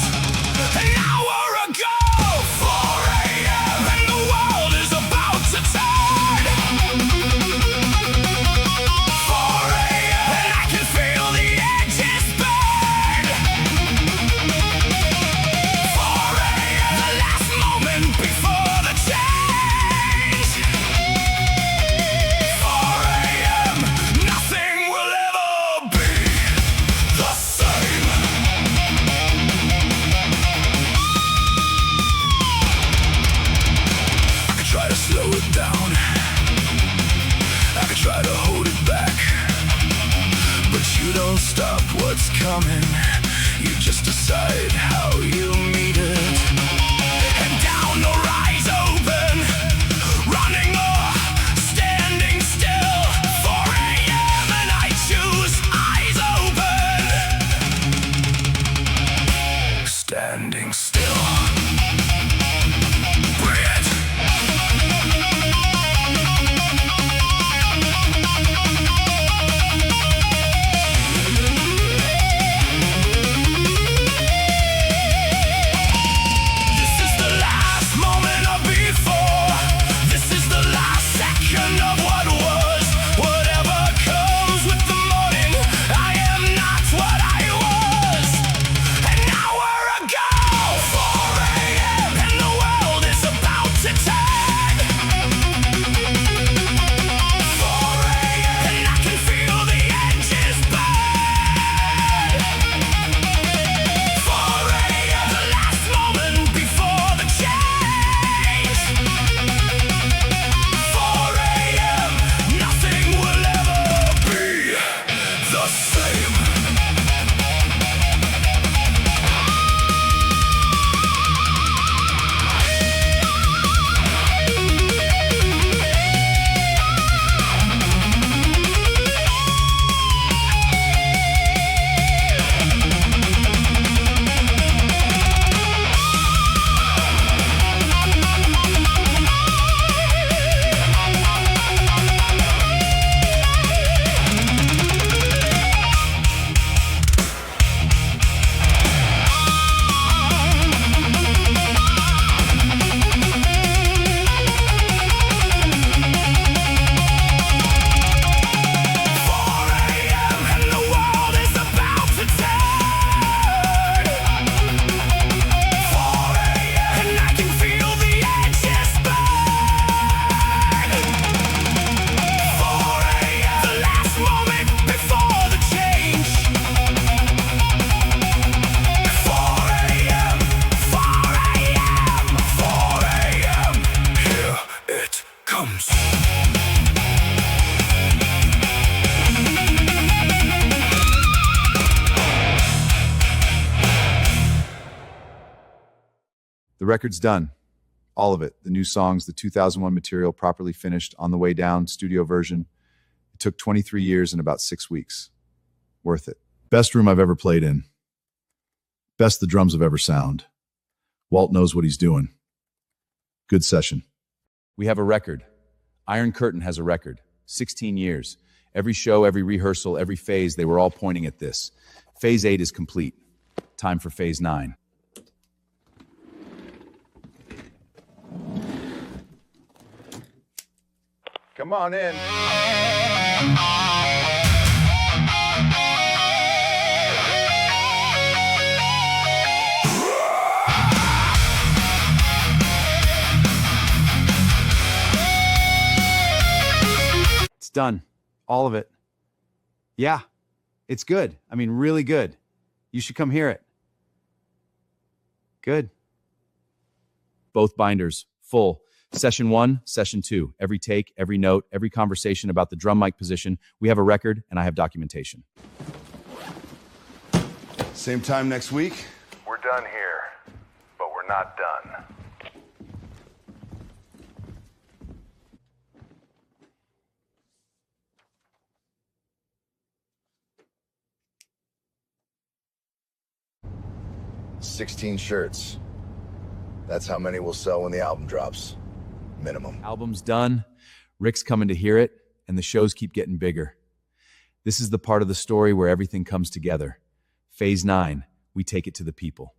An hour ago, 4 a.m. and the world is about to turn. 4 a.m. and I can feel the edges burn. 4 a.m. the last moment before the change. 4 a.m. nothing will ever be the same. I could try to slow it down, I could try to hold it back, but you don't stop what's coming. You just decide how you meet it. And down the rise open, running or standing still. 4 a.m. and I choose eyes open. Standing still. Bring it. This is the last moment of before. This is the last second of what was. Whatever comes with the morning, I am not what I was. An hour ago, 4 a.m. and the world is about to turn. 4 a.m. and I can feel the edges burn. 4 a.m. the last moment before the change. 4 a.m. nothing will ever be the same. The record's done. All of it. The new songs, the 2001 material properly finished, on the way down, studio version. It took 23 years and about 6 weeks. Worth it. Best room I've ever played in. Best the drums have ever sound. Walt knows what he's doing. Good session. We have a record. Iron Curtain has a record. 16 years. Every show, every rehearsal, every phase, they were all pointing at this. Phase 8 is complete. Time for Phase 9. Come on in. It's done. All of it. Yeah, it's good. I mean, really good. You should come hear it. Good. Both binders, full. Session 1, Session 2. Every take, every note, every conversation about the drum mic position. We have a record, and I have documentation. Same time next week? We're done here, but we're not done. 16 shirts. That's how many we'll sell when the album drops. Minimum. Album's done, Rick's coming to hear it, and the shows keep getting bigger. This is the part of the story where everything comes together. Phase 9, we take it to the people.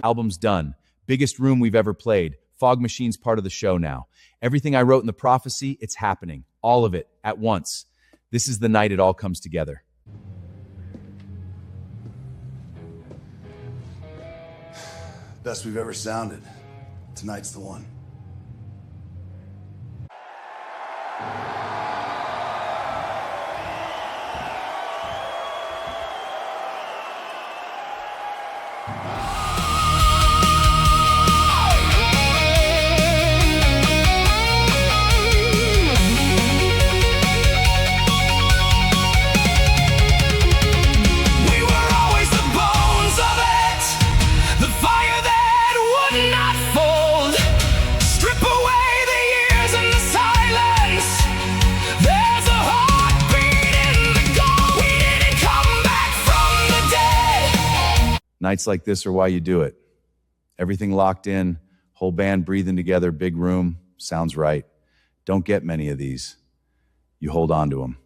Album's done. Biggest room we've ever played. Fog Machine's part of the show now. Everything I wrote in the prophecy, it's happening. All of it, at once. This is the night it all comes together. Best we've ever sounded. Tonight's the one. Nights like this are why you do it. Everything locked in, whole band breathing together, big room, sounds right. Don't get many of these. You hold on to them.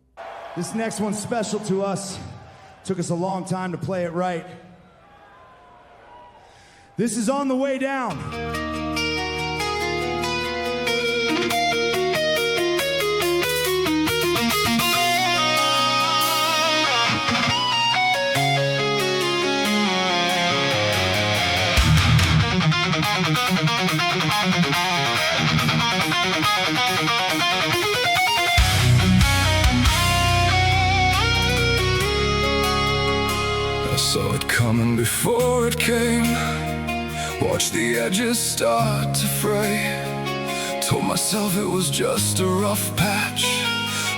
This next one's special to us. Took us a long time to play it right. This is On the Way Down. I saw it coming before it came. Watched the edges start to fray. Told myself it was just a rough patch.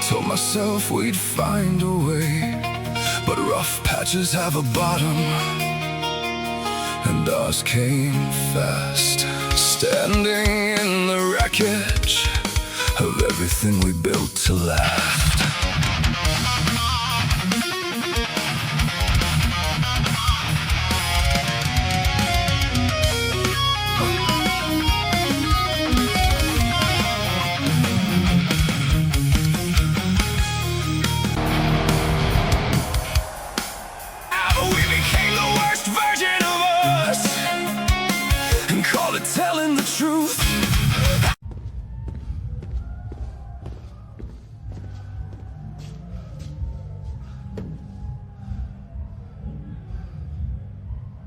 Told myself we'd find a way. But rough patches have a bottom, and ours came fast. Standing in the wreckage of everything we built to last. We became the worst version of us, and call it telling the truth.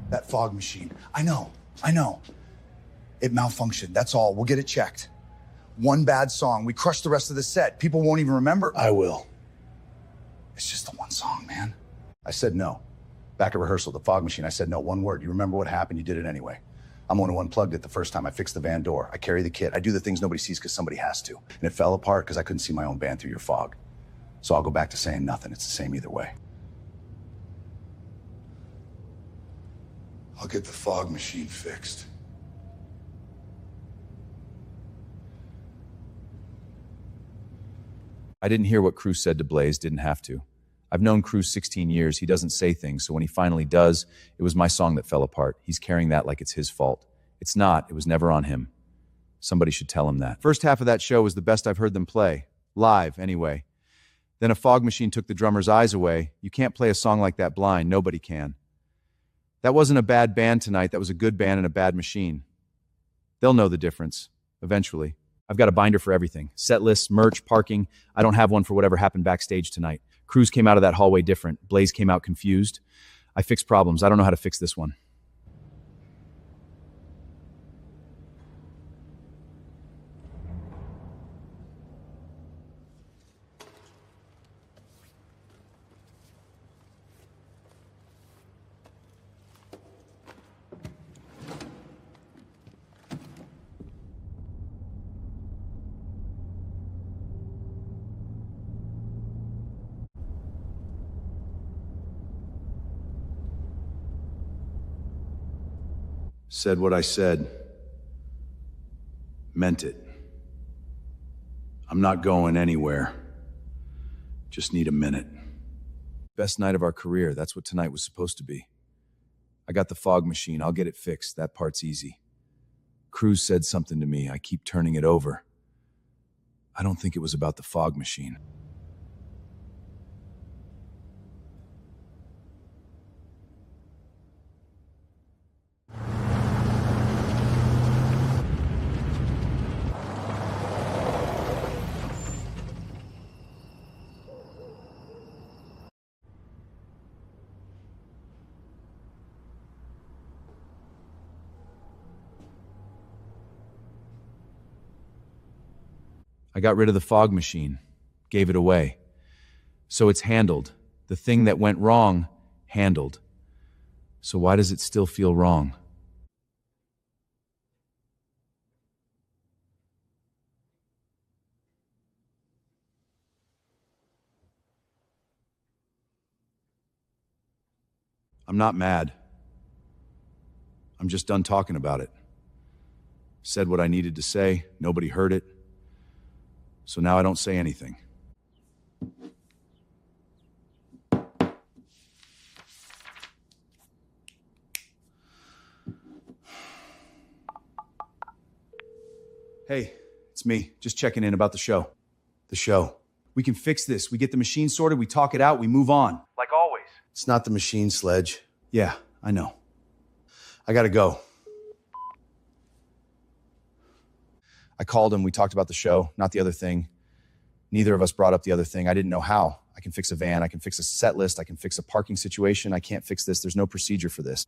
That fog machine. I know. It malfunctioned, that's all. We'll get it checked. One bad song, we crushed the rest of the set. People won't even remember. I will. It's just the one song, man. I said no. Back at rehearsal, the fog machine, I said no, one word. You remember what happened, you did it anyway. I'm the one who unplugged it the first time. I fixed the van door. I carry the kit. I do the things nobody sees because somebody has to. And it fell apart because I couldn't see my own band through your fog. So I'll go back to saying nothing. It's the same either way. I'll get the fog machine fixed. I didn't hear what Cruz said to Blaze, didn't have to. I've known Cruz 16 years. He doesn't say things, so when he finally does, it was my song that fell apart. He's carrying that like it's his fault. It's not. It was never on him. Somebody should tell him that. First half of that show was the best I've heard them play. Live, anyway. Then a fog machine took the drummer's eyes away. You can't play a song like that blind. Nobody can. That wasn't a bad band tonight. That was a good band and a bad machine. They'll know the difference, eventually. I've got a binder for everything. Set lists, merch, parking. I don't have one for whatever happened backstage tonight. Cruz came out of that hallway different. Blaze came out confused. I fix problems. I don't know how to fix this one. Said what I said. Meant it. I'm not going anywhere. Just need a minute. Best night of our career. That's what tonight was supposed to be. I got the fog machine. I'll get it fixed. That part's easy. Cruz said something to me. I keep turning it over. I don't think it was about the fog machine. I got rid of the fog machine, gave it away. So it's handled. The thing that went wrong, handled. So why does it still feel wrong? I'm not mad. I'm just done talking about it. Said what I needed to say, nobody heard it. So now I don't say anything. Hey, it's me. Just checking in about the show. The show. We can fix this. We get the machine sorted, we talk it out, we move on. Like always. It's not the machine, Sledge. Yeah, I know. I gotta go. I called him, we talked about the show, not the other thing. Neither of us brought up the other thing. I didn't know how. I can fix a van, I can fix a set list, I can fix a parking situation. I can't fix this. There's no procedure for this.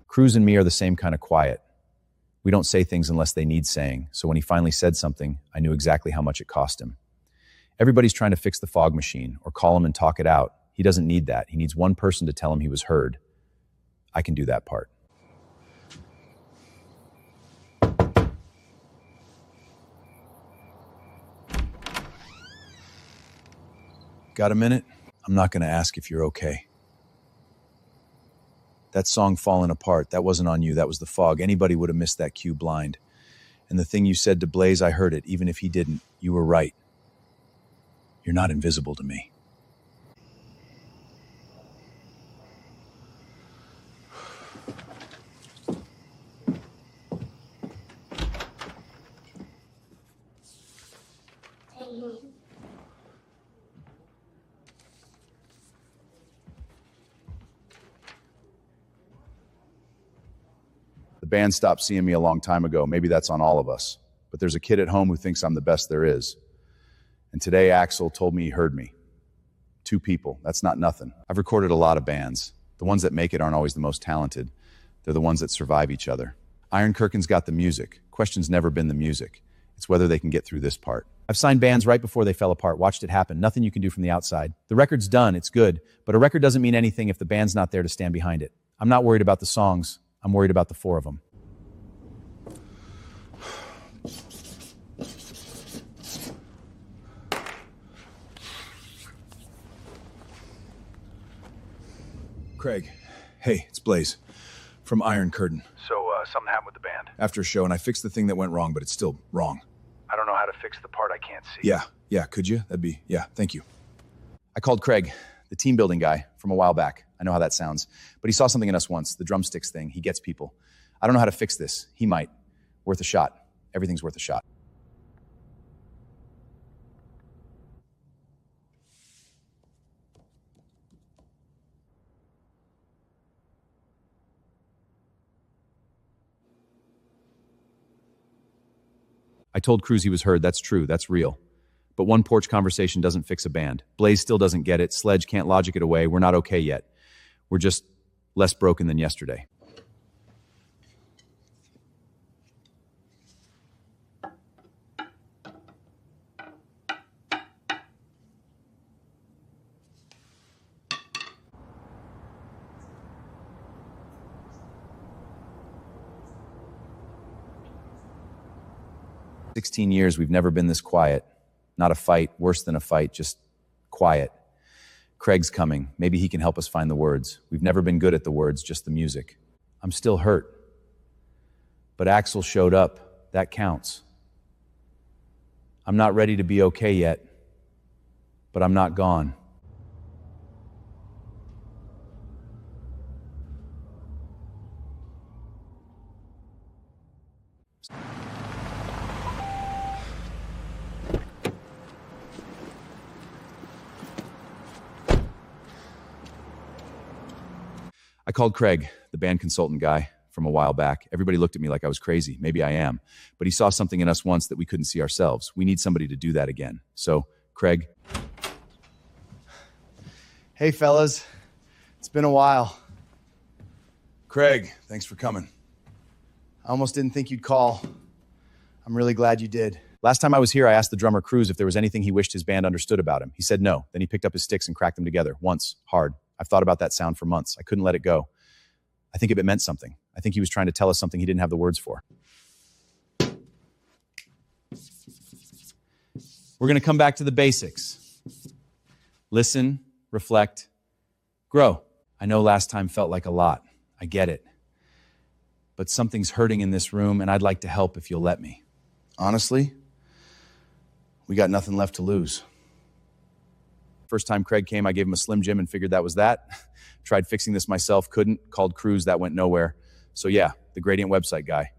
Cruz and me are the same kind of quiet. We don't say things unless they need saying, so when he finally said something, I knew exactly how much it cost him. Everybody's trying to fix the fog machine or call him and talk it out. He doesn't need that. He needs one person to tell him he was heard. I can do that part. Got a minute? I'm not going to ask if you're okay. That song Falling Apart, that wasn't on you, that was the fog. Anybody would have missed that cue blind. And the thing you said to Blaze, I heard it, even if he didn't. You were right. You're not invisible to me. The band stopped seeing me a long time ago. Maybe that's on all of us. But there's a kid at home who thinks I'm the best there is. And today Axel told me he heard me. 2 people, that's not nothing. I've recorded a lot of bands. The ones that make it aren't always the most talented. They're the ones that survive each other. Iron Curtain's got the music. Question's never been the music. It's whether they can get through this part. I've signed bands right before they fell apart, watched it happen. Nothing you can do from the outside. The record's done, it's good, but a record doesn't mean anything if the band's not there to stand behind it. I'm not worried about the songs. I'm worried about the 4 of them. Craig, hey, it's Blaze from Iron Curtain. So, something happened with the band? After a show, and I fixed the thing that went wrong, but it's still wrong. I don't know how to fix the part I can't see. Yeah, could you? Thank you. I called Craig, the team building guy from a while back. I know how that sounds. But he saw something in us once, the drumsticks thing. He gets people. I don't know how to fix this. He might. Worth a shot. Everything's worth a shot. I told Cruz he was heard. That's true. That's real. But one porch conversation doesn't fix a band. Blaze still doesn't get it. Sledge can't logic it away. We're not okay yet. We're just less broken than yesterday. For 16 years, we've never been this quiet. Not a fight, worse than a fight, just quiet. Craig's coming. Maybe he can help us find the words. We've never been good at the words, just the music. I'm still hurt. But Axel showed up. That counts. I'm not ready to be okay yet, but I'm not gone. I called Craig, the band consultant guy, from a while back. Everybody looked at me like I was crazy. Maybe I am. But he saw something in us once that we couldn't see ourselves. We need somebody to do that again. So, Craig. Hey, fellas. It's been a while. Craig, thanks for coming. I almost didn't think you'd call. I'm really glad you did. Last time I was here, I asked the drummer Cruz if there was anything he wished his band understood about him. He said no. Then he picked up his sticks and cracked them together. Once. Hard. I've thought about that sound for months. I couldn't let it go. I think it meant something. I think he was trying to tell us something he didn't have the words for. We're going to come back to the basics. Listen, reflect, grow. I know last time felt like a lot. I get it. But something's hurting in this room, and I'd like to help if you'll let me. Honestly, we got nothing left to lose. First time Craig came, I gave him a Slim Jim and figured that was that. Tried fixing this myself, couldn't. Called Cruz, that went nowhere. So yeah, the Gradient website guy.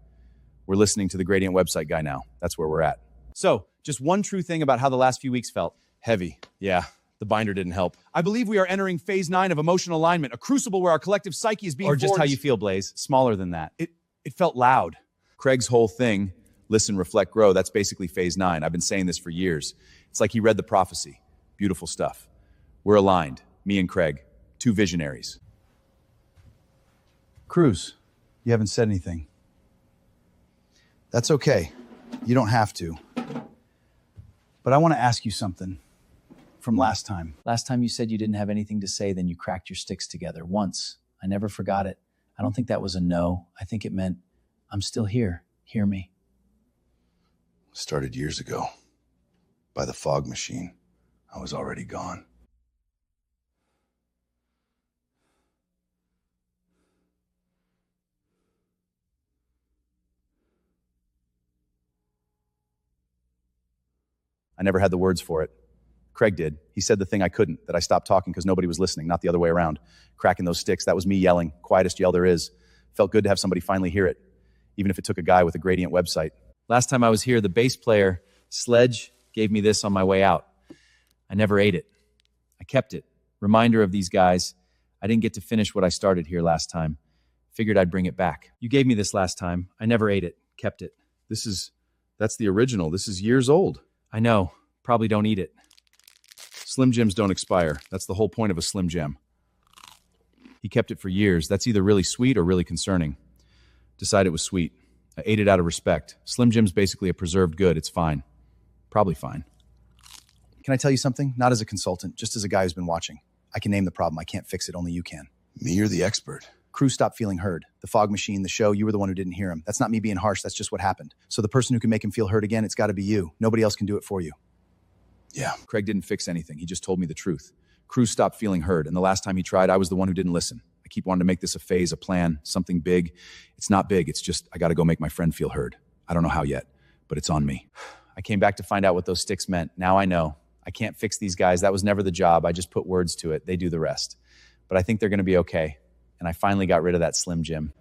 We're listening to the Gradient website guy now. That's where we're at. So, just one true thing about how the last few weeks felt. Heavy. Yeah, the binder didn't help. I believe we are entering phase 9 of emotional alignment, a crucible where our collective psyche is being Or just forged. how you feel, Blaze. Smaller than that. It felt loud. Craig's whole thing, listen, reflect, grow, that's basically phase 9. I've been saying this for years. It's like he read the prophecy. Beautiful stuff. We're aligned, me and Craig, two visionaries. Cruz, you haven't said anything. That's okay. You don't have to. But I want to ask you something from last time. Last time you said you didn't have anything to say, then you cracked your sticks together. Once. I never forgot it. I don't think that was a no. I think it meant, I'm still here. Hear me. Started years ago. By the fog machine. I was already gone. I never had the words for it. Craig did. He said the thing I couldn't, that I stopped talking because nobody was listening, not the other way around. Cracking those sticks, that was me yelling, quietest yell there is. Felt good to have somebody finally hear it, even if it took a guy with a Gradient website. Last time I was here, the bass player, Sledge, gave me this on my way out. I never ate it. I kept it. Reminder of these guys. I didn't get to finish what I started here last time. Figured I'd bring it back. You gave me this last time. I never ate it. Kept it. That's the original. This is years old. I know. Probably don't eat it. Slim Jims don't expire. That's the whole point of a Slim Jim. He kept it for years. That's either really sweet or really concerning. Decided it was sweet. I ate it out of respect. Slim Jim's basically a preserved good. It's fine. Probably fine. Can I tell you something? Not as a consultant, just as a guy who's been watching. I can name the problem. I can't fix it. Only you can. Me or the expert? Crew stopped feeling heard. The fog machine, the show, you were the one who didn't hear him. That's not me being harsh. That's just what happened. So the person who can make him feel heard again, it's got to be you. Nobody else can do it for you. Yeah. Craig didn't fix anything. He just told me the truth. Crew stopped feeling heard. And the last time he tried, I was the one who didn't listen. I keep wanting to make this a phase, a plan, something big. It's not big. It's just, I got to go make my friend feel heard. I don't know how yet, but it's on me. I came back to find out what those sticks meant. Now I know. I can't fix these guys. That was never the job. I just put words to it. They do the rest. But I think they're going to be okay. And I finally got rid of that Slim Jim.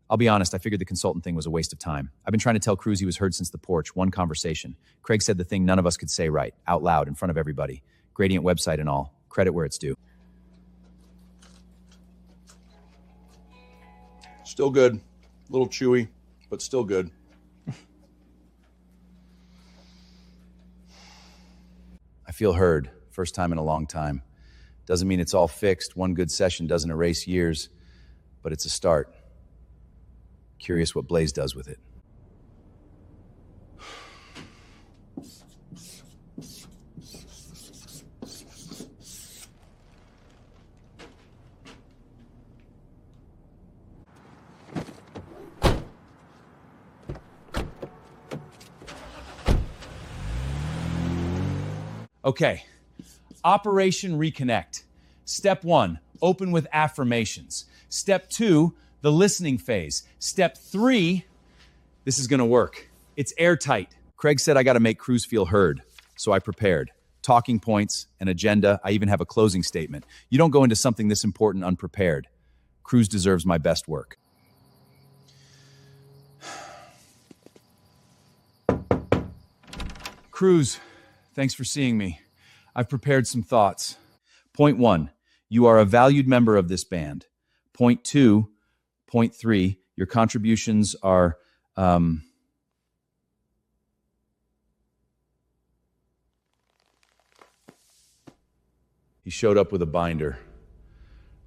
I'll be honest, I figured the consultant thing was a waste of time. I've been trying to tell Cruz he was heard since the porch, one conversation. Craig said the thing none of us could say right, out loud, in front of everybody. Gradient website and all. Credit where it's due. Still good. A little chewy, but still good. I feel heard. First time in a long time. Doesn't mean it's all fixed. One good session doesn't erase years, but it's a start. Curious what Blaze does with it. Okay, Operation Reconnect. Step 1, open with affirmations. Step 2, the listening phase. Step 3, this is gonna work. It's airtight. Craig said I got to make Cruz feel heard, so I prepared. Talking points, an agenda, I even have a closing statement. You don't go into something this important unprepared. Cruz deserves my best work. Cruz, thanks for seeing me. I've prepared some thoughts. Point 1, you are a valued member of this band. Point 2, point 3, your contributions are, He showed up with a binder,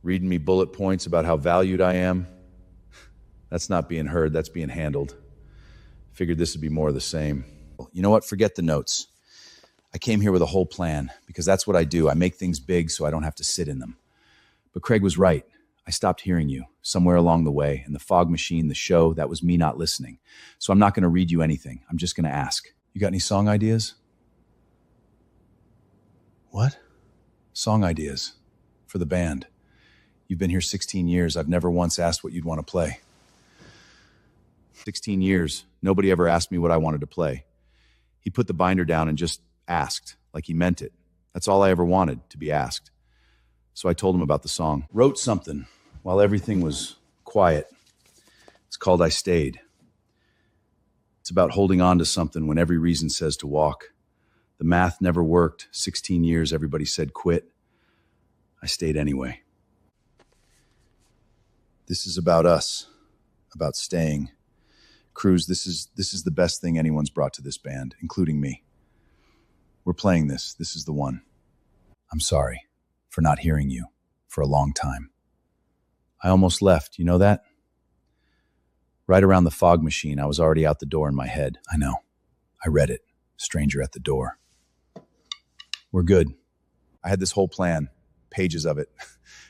reading me bullet points about how valued I am. That's not being heard, that's being handled. Figured this would be more of the same. You know what? Forget the notes. I came here with a whole plan because that's what I do. I make things big so I don't have to sit in them. But Craig was right. I stopped hearing you somewhere along the way, and the fog machine, the show, that was me not listening. So I'm not going to read you anything. I'm just going to ask. You got any song ideas? What? Song ideas for the band. You've been here 16 years. I've never once asked what you'd want to play. 16 years. Nobody ever asked me what I wanted to play. He put the binder down and just asked, like he meant it. That's all I ever wanted, to be asked. So I told him about the song. Wrote something while everything was quiet. It's called I Stayed. It's about holding on to something when every reason says to walk. The math never worked. 16 years, everybody said quit. I stayed anyway. This is about us, about staying. Cruz, this is the best thing anyone's brought to this band, including me. We're playing this. This is the one. I'm sorry for not hearing you for a long time. I almost left, you know that? Right around the fog machine, I was already out the door in my head. I know. I read it. Stranger at the door. We're good. I had this whole plan, pages of it.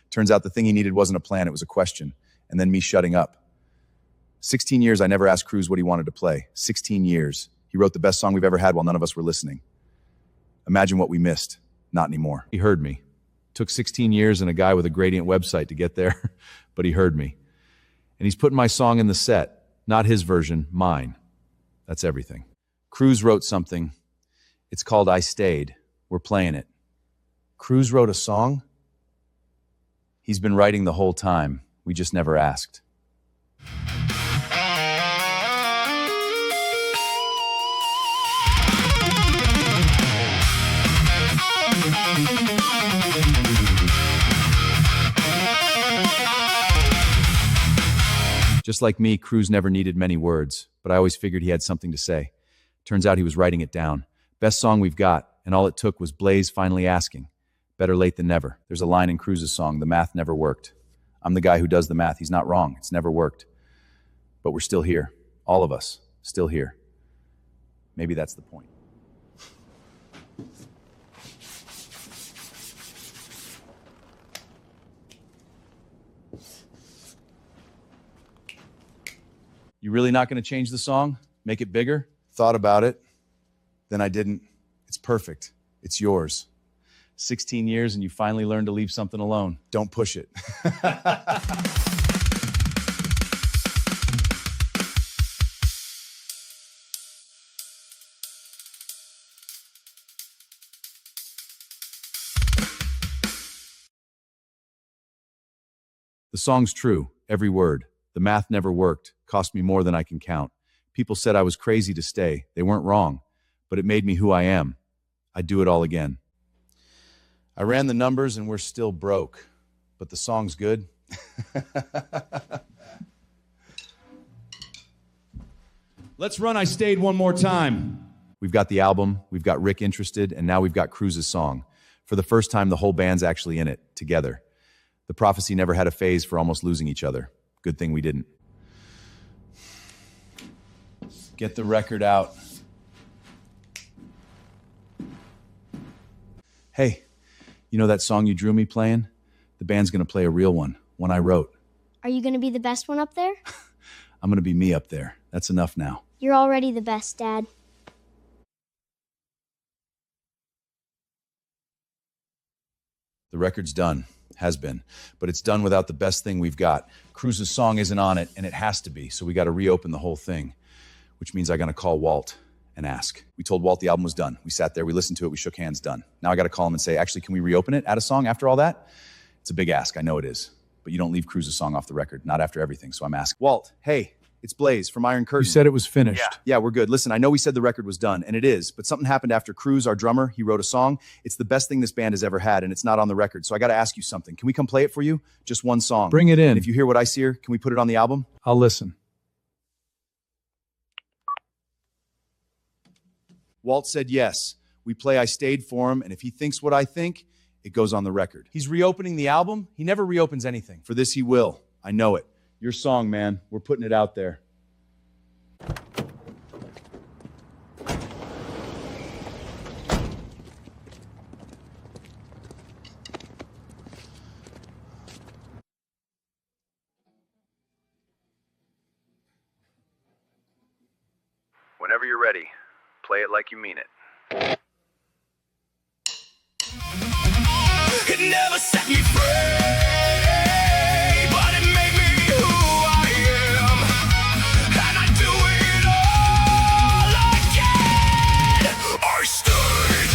Turns out the thing he needed wasn't a plan, it was a question. And then me shutting up. 16 years I never asked Cruz what he wanted to play. 16 years. He wrote the best song we've ever had while none of us were listening. Imagine what we missed. Not anymore. He heard me. Took 16 years and a guy with a gradient website to get there, but he heard me. And he's putting my song in the set. Not his version, mine. That's everything. Cruz wrote something. It's called I Stayed. We're playing it. Cruz wrote a song? He's been writing the whole time. We just never asked. Just like me, Cruz never needed many words, but I always figured he had something to say. Turns out he was writing it down. Best song we've got, and all it took was Blaze finally asking. Better late than never. There's a line in Cruz's song, the math never worked. I'm the guy who does the math. He's not wrong. It's never worked. But we're still here. All of us, still here. Maybe that's the point. You really not going to change the song? Make it bigger? Thought about it. Then I didn't. It's perfect. It's yours. 16 years and you finally learned to leave something alone. Don't push it. The song's true, every word. The math never worked, cost me more than I can count. People said I was crazy to stay. They weren't wrong, but it made me who I am. I'd do it all again. I ran the numbers and we're still broke, but the song's good. Let's run I Stayed one more time. We've got the album, we've got Rick interested, and now we've got Cruz's song. For the first time, the whole band's actually in it, together. The prophecy never had a phase for almost losing each other. Good thing we didn't. Get the record out. Hey, you know that song you drew me playing? The band's gonna play a real one I wrote. Are you going to be the best one up there? I'm gonna be me up there. That's enough now. You're already the best, Dad. The record's done. Has been. But it's done without the best thing we've got. Cruz's song isn't on it, and it has to be, so we got to reopen the whole thing. Which means I got to call Walt and ask. We told Walt the album was done. We sat there, we listened to it, we shook hands, done. Now I got to call him and say, actually, can we reopen it, add a song after all that? It's a big ask, I know it is. But you don't leave Cruz's song off the record, not after everything, so I'm asking. Walt, hey, it's Blaze from Iron Curtain. You said it was finished. Yeah, we're good. Listen, I know we said the record was done, and it is, but something happened after Cruz, our drummer, he wrote a song. It's the best thing this band has ever had, and it's not on the record, so I got to ask you something. Can we come play it for you? Just one song. Bring it in. And if you hear what I see here, can we put it on the album? I'll listen. Walt said yes. We play I Stayed for him, and if he thinks what I think, it goes on the record. He's reopening the album. He never reopens anything. For this, he will. I know it. Your song, man. We're putting it out there. Whenever you're ready, play it like you mean it. It never set me free, but it made me who I am, and I do it all again. I stayed.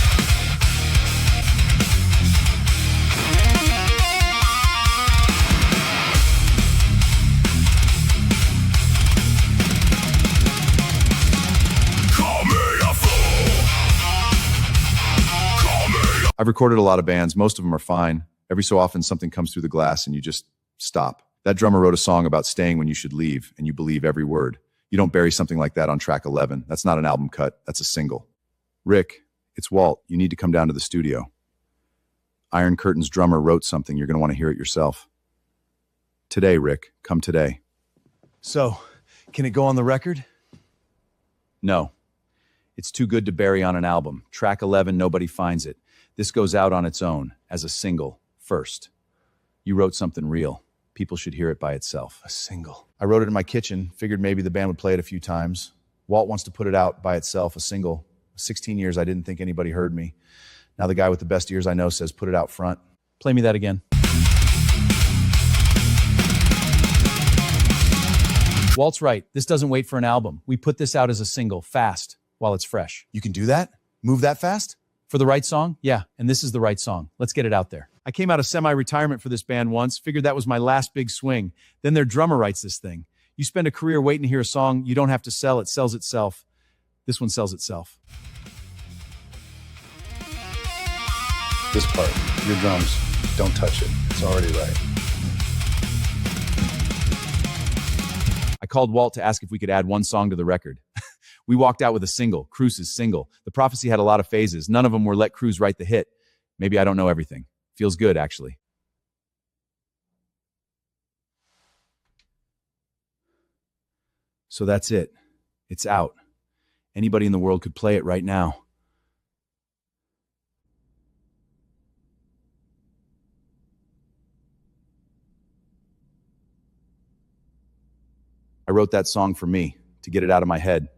Call me a fool. Call me a I've recorded a lot of bands. Most of them are fine. Every so often, something comes through the glass and you just stop. That drummer wrote a song about staying when you should leave, and you believe every word. You don't bury something like that on track 11. That's not an album cut. That's a single. Rick, it's Walt. You need to come down to the studio. Iron Curtain's drummer wrote something. You're going to want to hear it yourself. Today, Rick. Come today. So, can it go on the record? No. It's too good to bury on an album. Track 11, nobody finds it. This goes out on its own, as a single, first. You wrote something real. People should hear it by itself. A single. I wrote it in my kitchen, figured maybe the band would play it a few times. Walt wants to put it out by itself, a single. 16 years, I didn't think anybody heard me. Now the guy with the best ears I know says, put it out front. Play me that again. Walt's right. This doesn't wait for an album. We put this out as a single, fast, while it's fresh. You can do that? Move that fast? For the right song? Yeah, and this is the right song. Let's get it out there. I came out of semi-retirement for this band once, figured that was my last big swing. Then their drummer writes this thing. You spend a career waiting to hear a song you don't have to sell, it sells itself. This one sells itself. This part, your drums, don't touch it. It's already right. I called Walt to ask if we could add one song to the record. We walked out with a single, Cruz's single. The Prophecy had a lot of phases. None of them were let Cruz write the hit. Maybe I don't know everything. Feels good, actually. So that's it. It's out. Anybody in the world could play it right now. I wrote that song for me, to get it out of my head.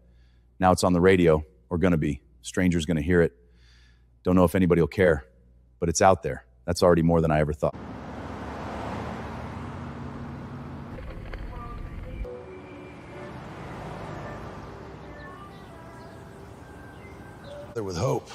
Now it's on the radio, or gonna be. Strangers gonna hear it. Don't know if anybody will care, but it's out there. That's already more than I ever thought. There with hope.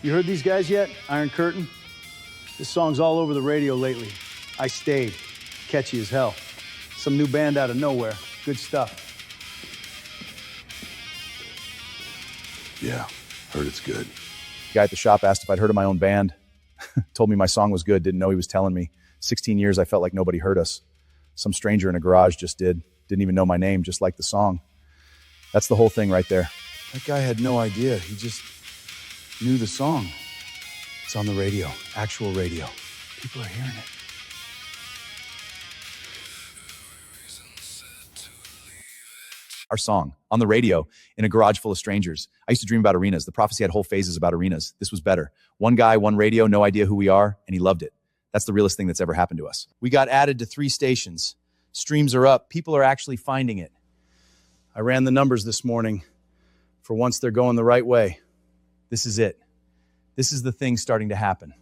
You heard these guys yet? Iron Curtain? This song's all over the radio lately. I Stayed. Catchy as hell. Some new band out of nowhere. Good stuff. Yeah, heard it's good. The guy at the shop asked if I'd heard of my own band. Told me my song was good, didn't know he was telling me. 16 years, I felt like nobody heard us. Some stranger in a garage just did. Didn't even know my name, just like the song. That's the whole thing right there. That guy had no idea. He just knew the song. It's on the radio, actual radio. People are hearing it. Our song, on the radio, in a garage full of strangers. I used to dream about arenas. The prophecy had whole phases about arenas. This was better. One guy, one radio, no idea who we are, and he loved it. That's the realest thing that's ever happened to us. We got added to 3 stations. Streams are up. People are actually finding it. I ran the numbers this morning. For once, they're going the right way. This is it. This is the thing starting to happen.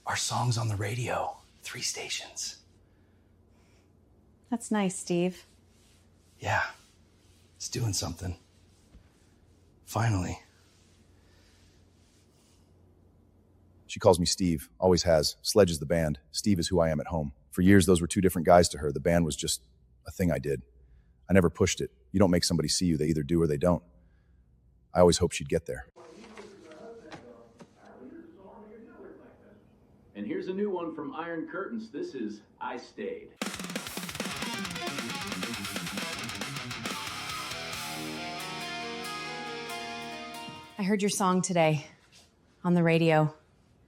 Our song's on the radio. 3 stations. That's nice, Steve. Yeah, it's doing something. Finally. She calls me Steve, always has. Sledge is the band. Steve is who I am at home. For years, those were 2 different guys to her. The band was just a thing I did. I never pushed it. You don't make somebody see you. They either do or they don't. I always hoped she'd get there. And here's a new one from Iron Curtains. This is I Stayed. I heard your song today on the radio.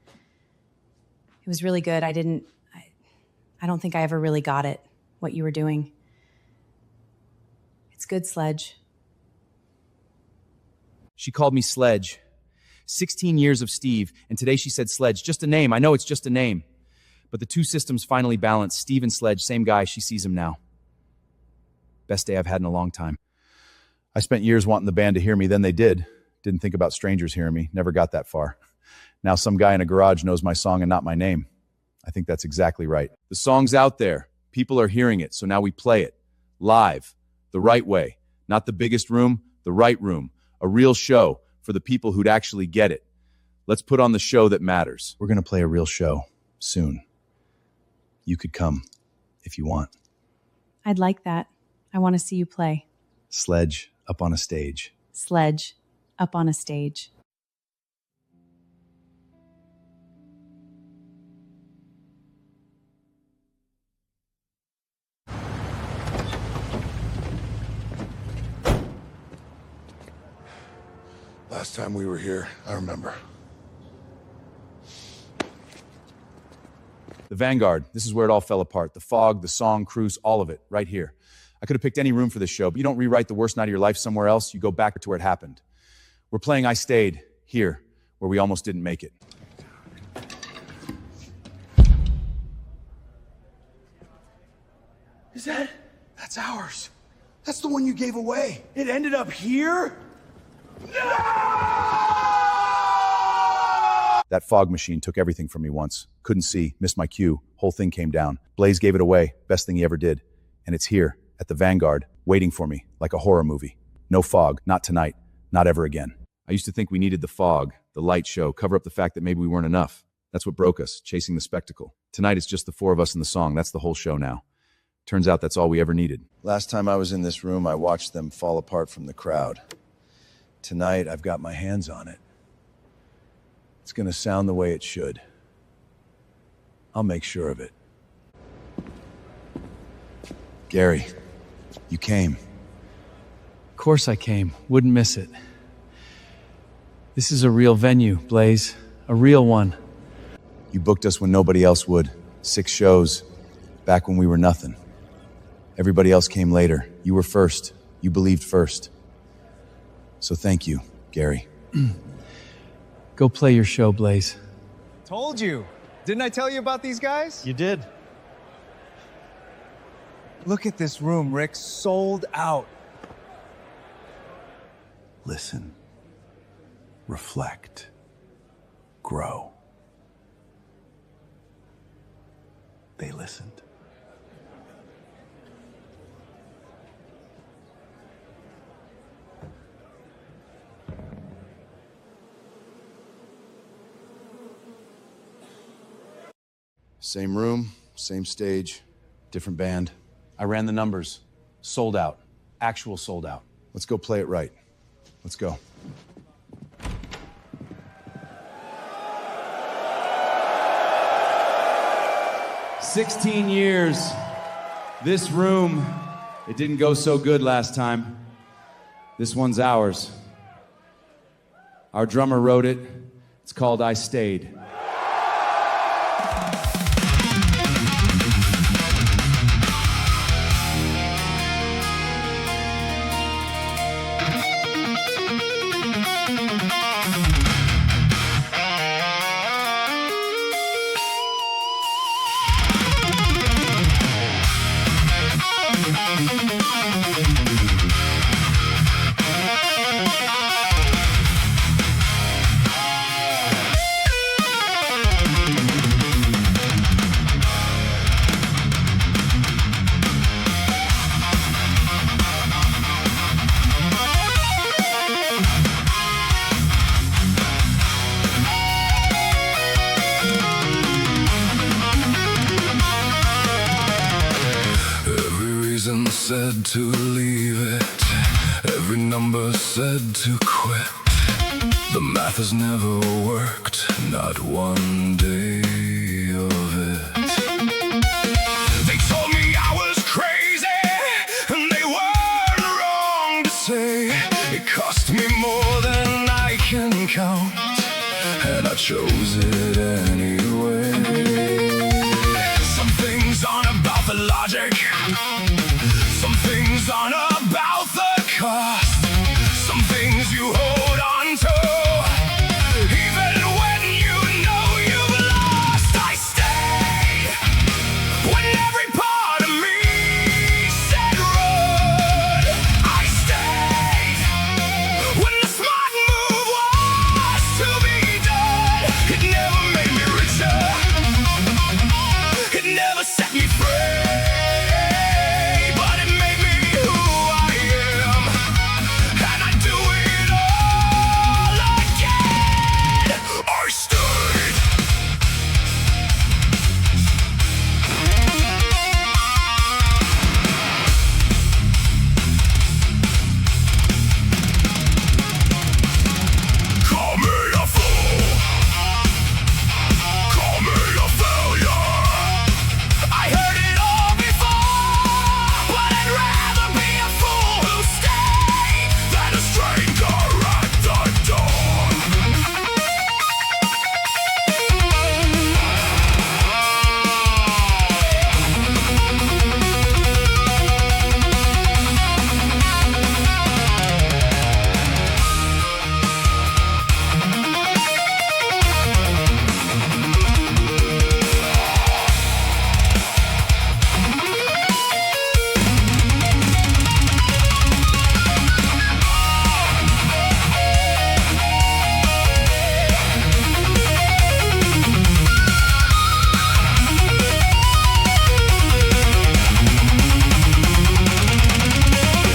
It was really good. I don't think I ever really got it, what you were doing. It's good, Sledge. She called me Sledge. 16 years of Steve, and today she said Sledge. Just a name. I know it's just a name. But the 2 systems finally balanced. Steve and Sledge, same guy. She sees him now. Best day I've had in a long time. I spent years wanting the band to hear me, then they did. Didn't think about strangers hearing me. Never got that far. Now some guy in a garage knows my song and not my name. I think that's exactly right. The song's out there. People are hearing it, so now we play it. Live. The right way. Not the biggest room, the right room. A real show for the people who'd actually get it. Let's put on the show that matters. We're going to play a real show soon. You could come if you want. I'd like that. I want to see you play. Sledge up on a stage. Sledge up on a stage. Last time we were here, I remember. The Vanguard, this is where it all fell apart. The fog, the song, Cruise, all of it, right here. I could have picked any room for this show, but you don't rewrite the worst night of your life somewhere else. You go back to where it happened. We're playing I Stayed, here, where we almost didn't make it. That's ours. That's the one you gave away. It ended up here? That fog machine took everything from me once. Couldn't see, missed my cue, whole thing came down. Blaze gave it away, best thing he ever did. And it's here, at the Vanguard, waiting for me, like a horror movie. No fog, not tonight, not ever again. I used to think we needed the fog, the light show, cover up the fact that maybe we weren't enough. That's what broke us, chasing the spectacle. Tonight it's just the 4 of us in the song. That's the whole show now. Turns out that's all we ever needed. Last time I was in this room, I watched them fall apart from the crowd. Tonight, I've got my hands on it. It's going to sound the way it should. I'll make sure of it. Gary, you came. Of course I came. Wouldn't miss it. This is a real venue, Blaze. A real one. You booked us when nobody else would. 6 shows, back when we were nothing. Everybody else came later. You were first. You believed first. So thank you, Gary. Go play your show, Blaze. Told you. Didn't I tell you about these guys? You did. Look at this room, Rick. Sold out. Listen. Reflect. Grow. They listened. Same room, same stage, different band. I ran the numbers. Sold out. Actual sold out. Let's go play it right. Let's go. "16 years. This room, it didn't go so good last time. This one's ours. Our drummer wrote it. It's called I Stayed." said to leave it, every number said to quit. The math has never worked, not one day of it. They told me I was crazy, and they weren't wrong to say. It cost me more than I can count, and I chose it anyway. Some things aren't about the logic, some things aren't about the cost. Some things you hold on to, even when you know you've lost. I stayed when every part of me said run. I stayed when the smart move was to be done. It never made me richer, it never set me free, but it made me who I am, and I do it all again. I stayed. Call me a fool, call me a failure. I heard it all before, but I'd rather be a fool who stayed than a stranger at the door.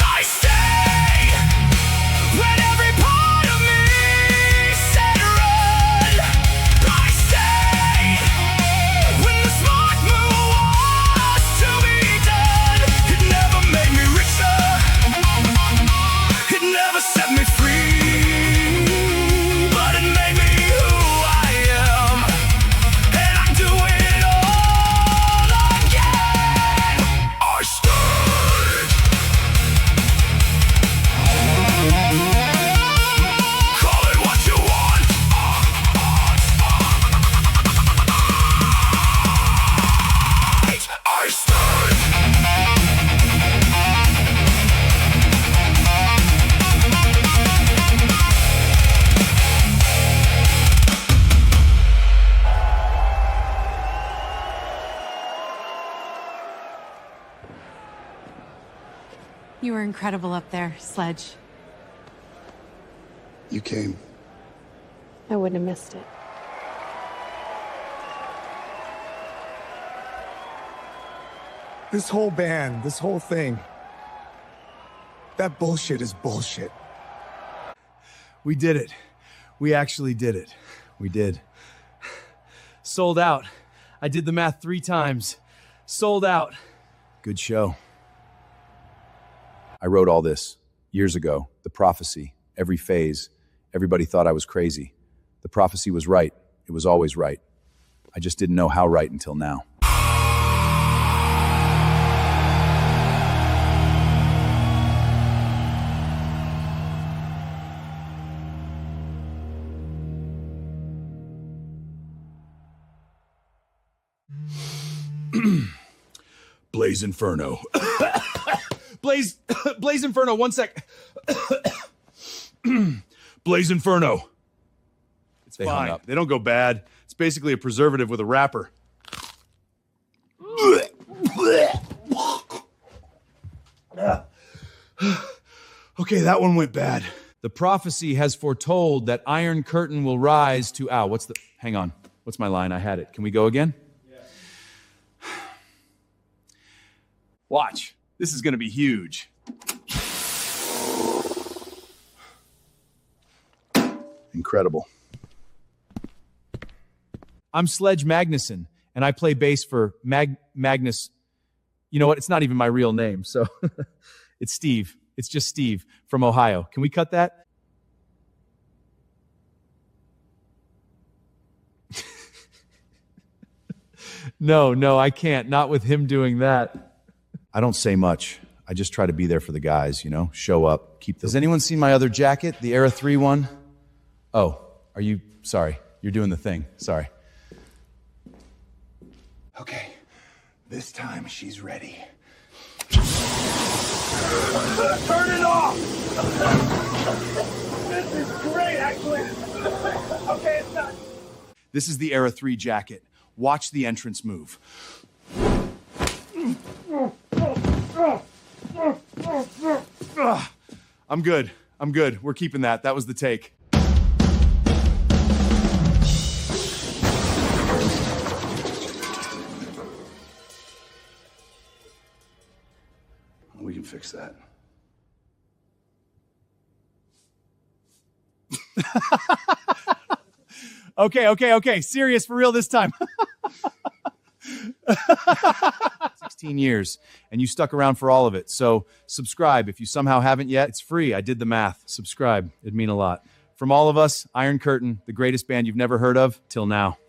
I stayed when every part of me said run. I stayed when the smart move was to be done. It never made me richer, it never set me free, but it made me who I am, and I do it all again. I stayed. Call it what you want. I stayed. You were incredible up there, Sledge. You came. I wouldn't have missed it. This whole band, this whole thing, that bullshit is bullshit. We did it. We actually did it. We did. Sold out. I did the math 3 times. Sold out. Good show. I wrote all this years ago. The prophecy, every phase. Everybody thought I was crazy. The prophecy was right. It was always right. I just didn't know how right until now. Blaze Inferno. Blaze Inferno, one sec. Blaze Inferno. It's They hung fine. up. They don't go bad. It's basically a preservative with a wrapper. Okay, that one went bad. The prophecy has foretold that Iron Curtain will rise to... Hang on. What's my line? I had it. Can we go again? Watch. This is going to be huge. Incredible. I'm Sledge Magnuson, and I play bass for Magnus. You know what? It's not even my real name, so it's Steve. It's just Steve from Ohio. Can we cut that? No, I can't. Not with him doing that. I don't say much. I just try to be there for the guys, you know? Show up, keep the... Has anyone seen my other jacket, the Era 3 one? Oh, are you... Sorry, you're doing the thing. Sorry. Okay, this time she's ready. Turn it off! This is great, actually. Okay, it's done. This is the Era 3 jacket. Watch the entrance move. I'm good. We're keeping that. That was the take. We can fix that. Okay. Serious for real this time. 16 years, and you stuck around for all of it. So subscribe if you somehow haven't yet. It's free. I did the math. Subscribe. It'd mean a lot. From all of us, Iron Curtain, the greatest band you've never heard of till now.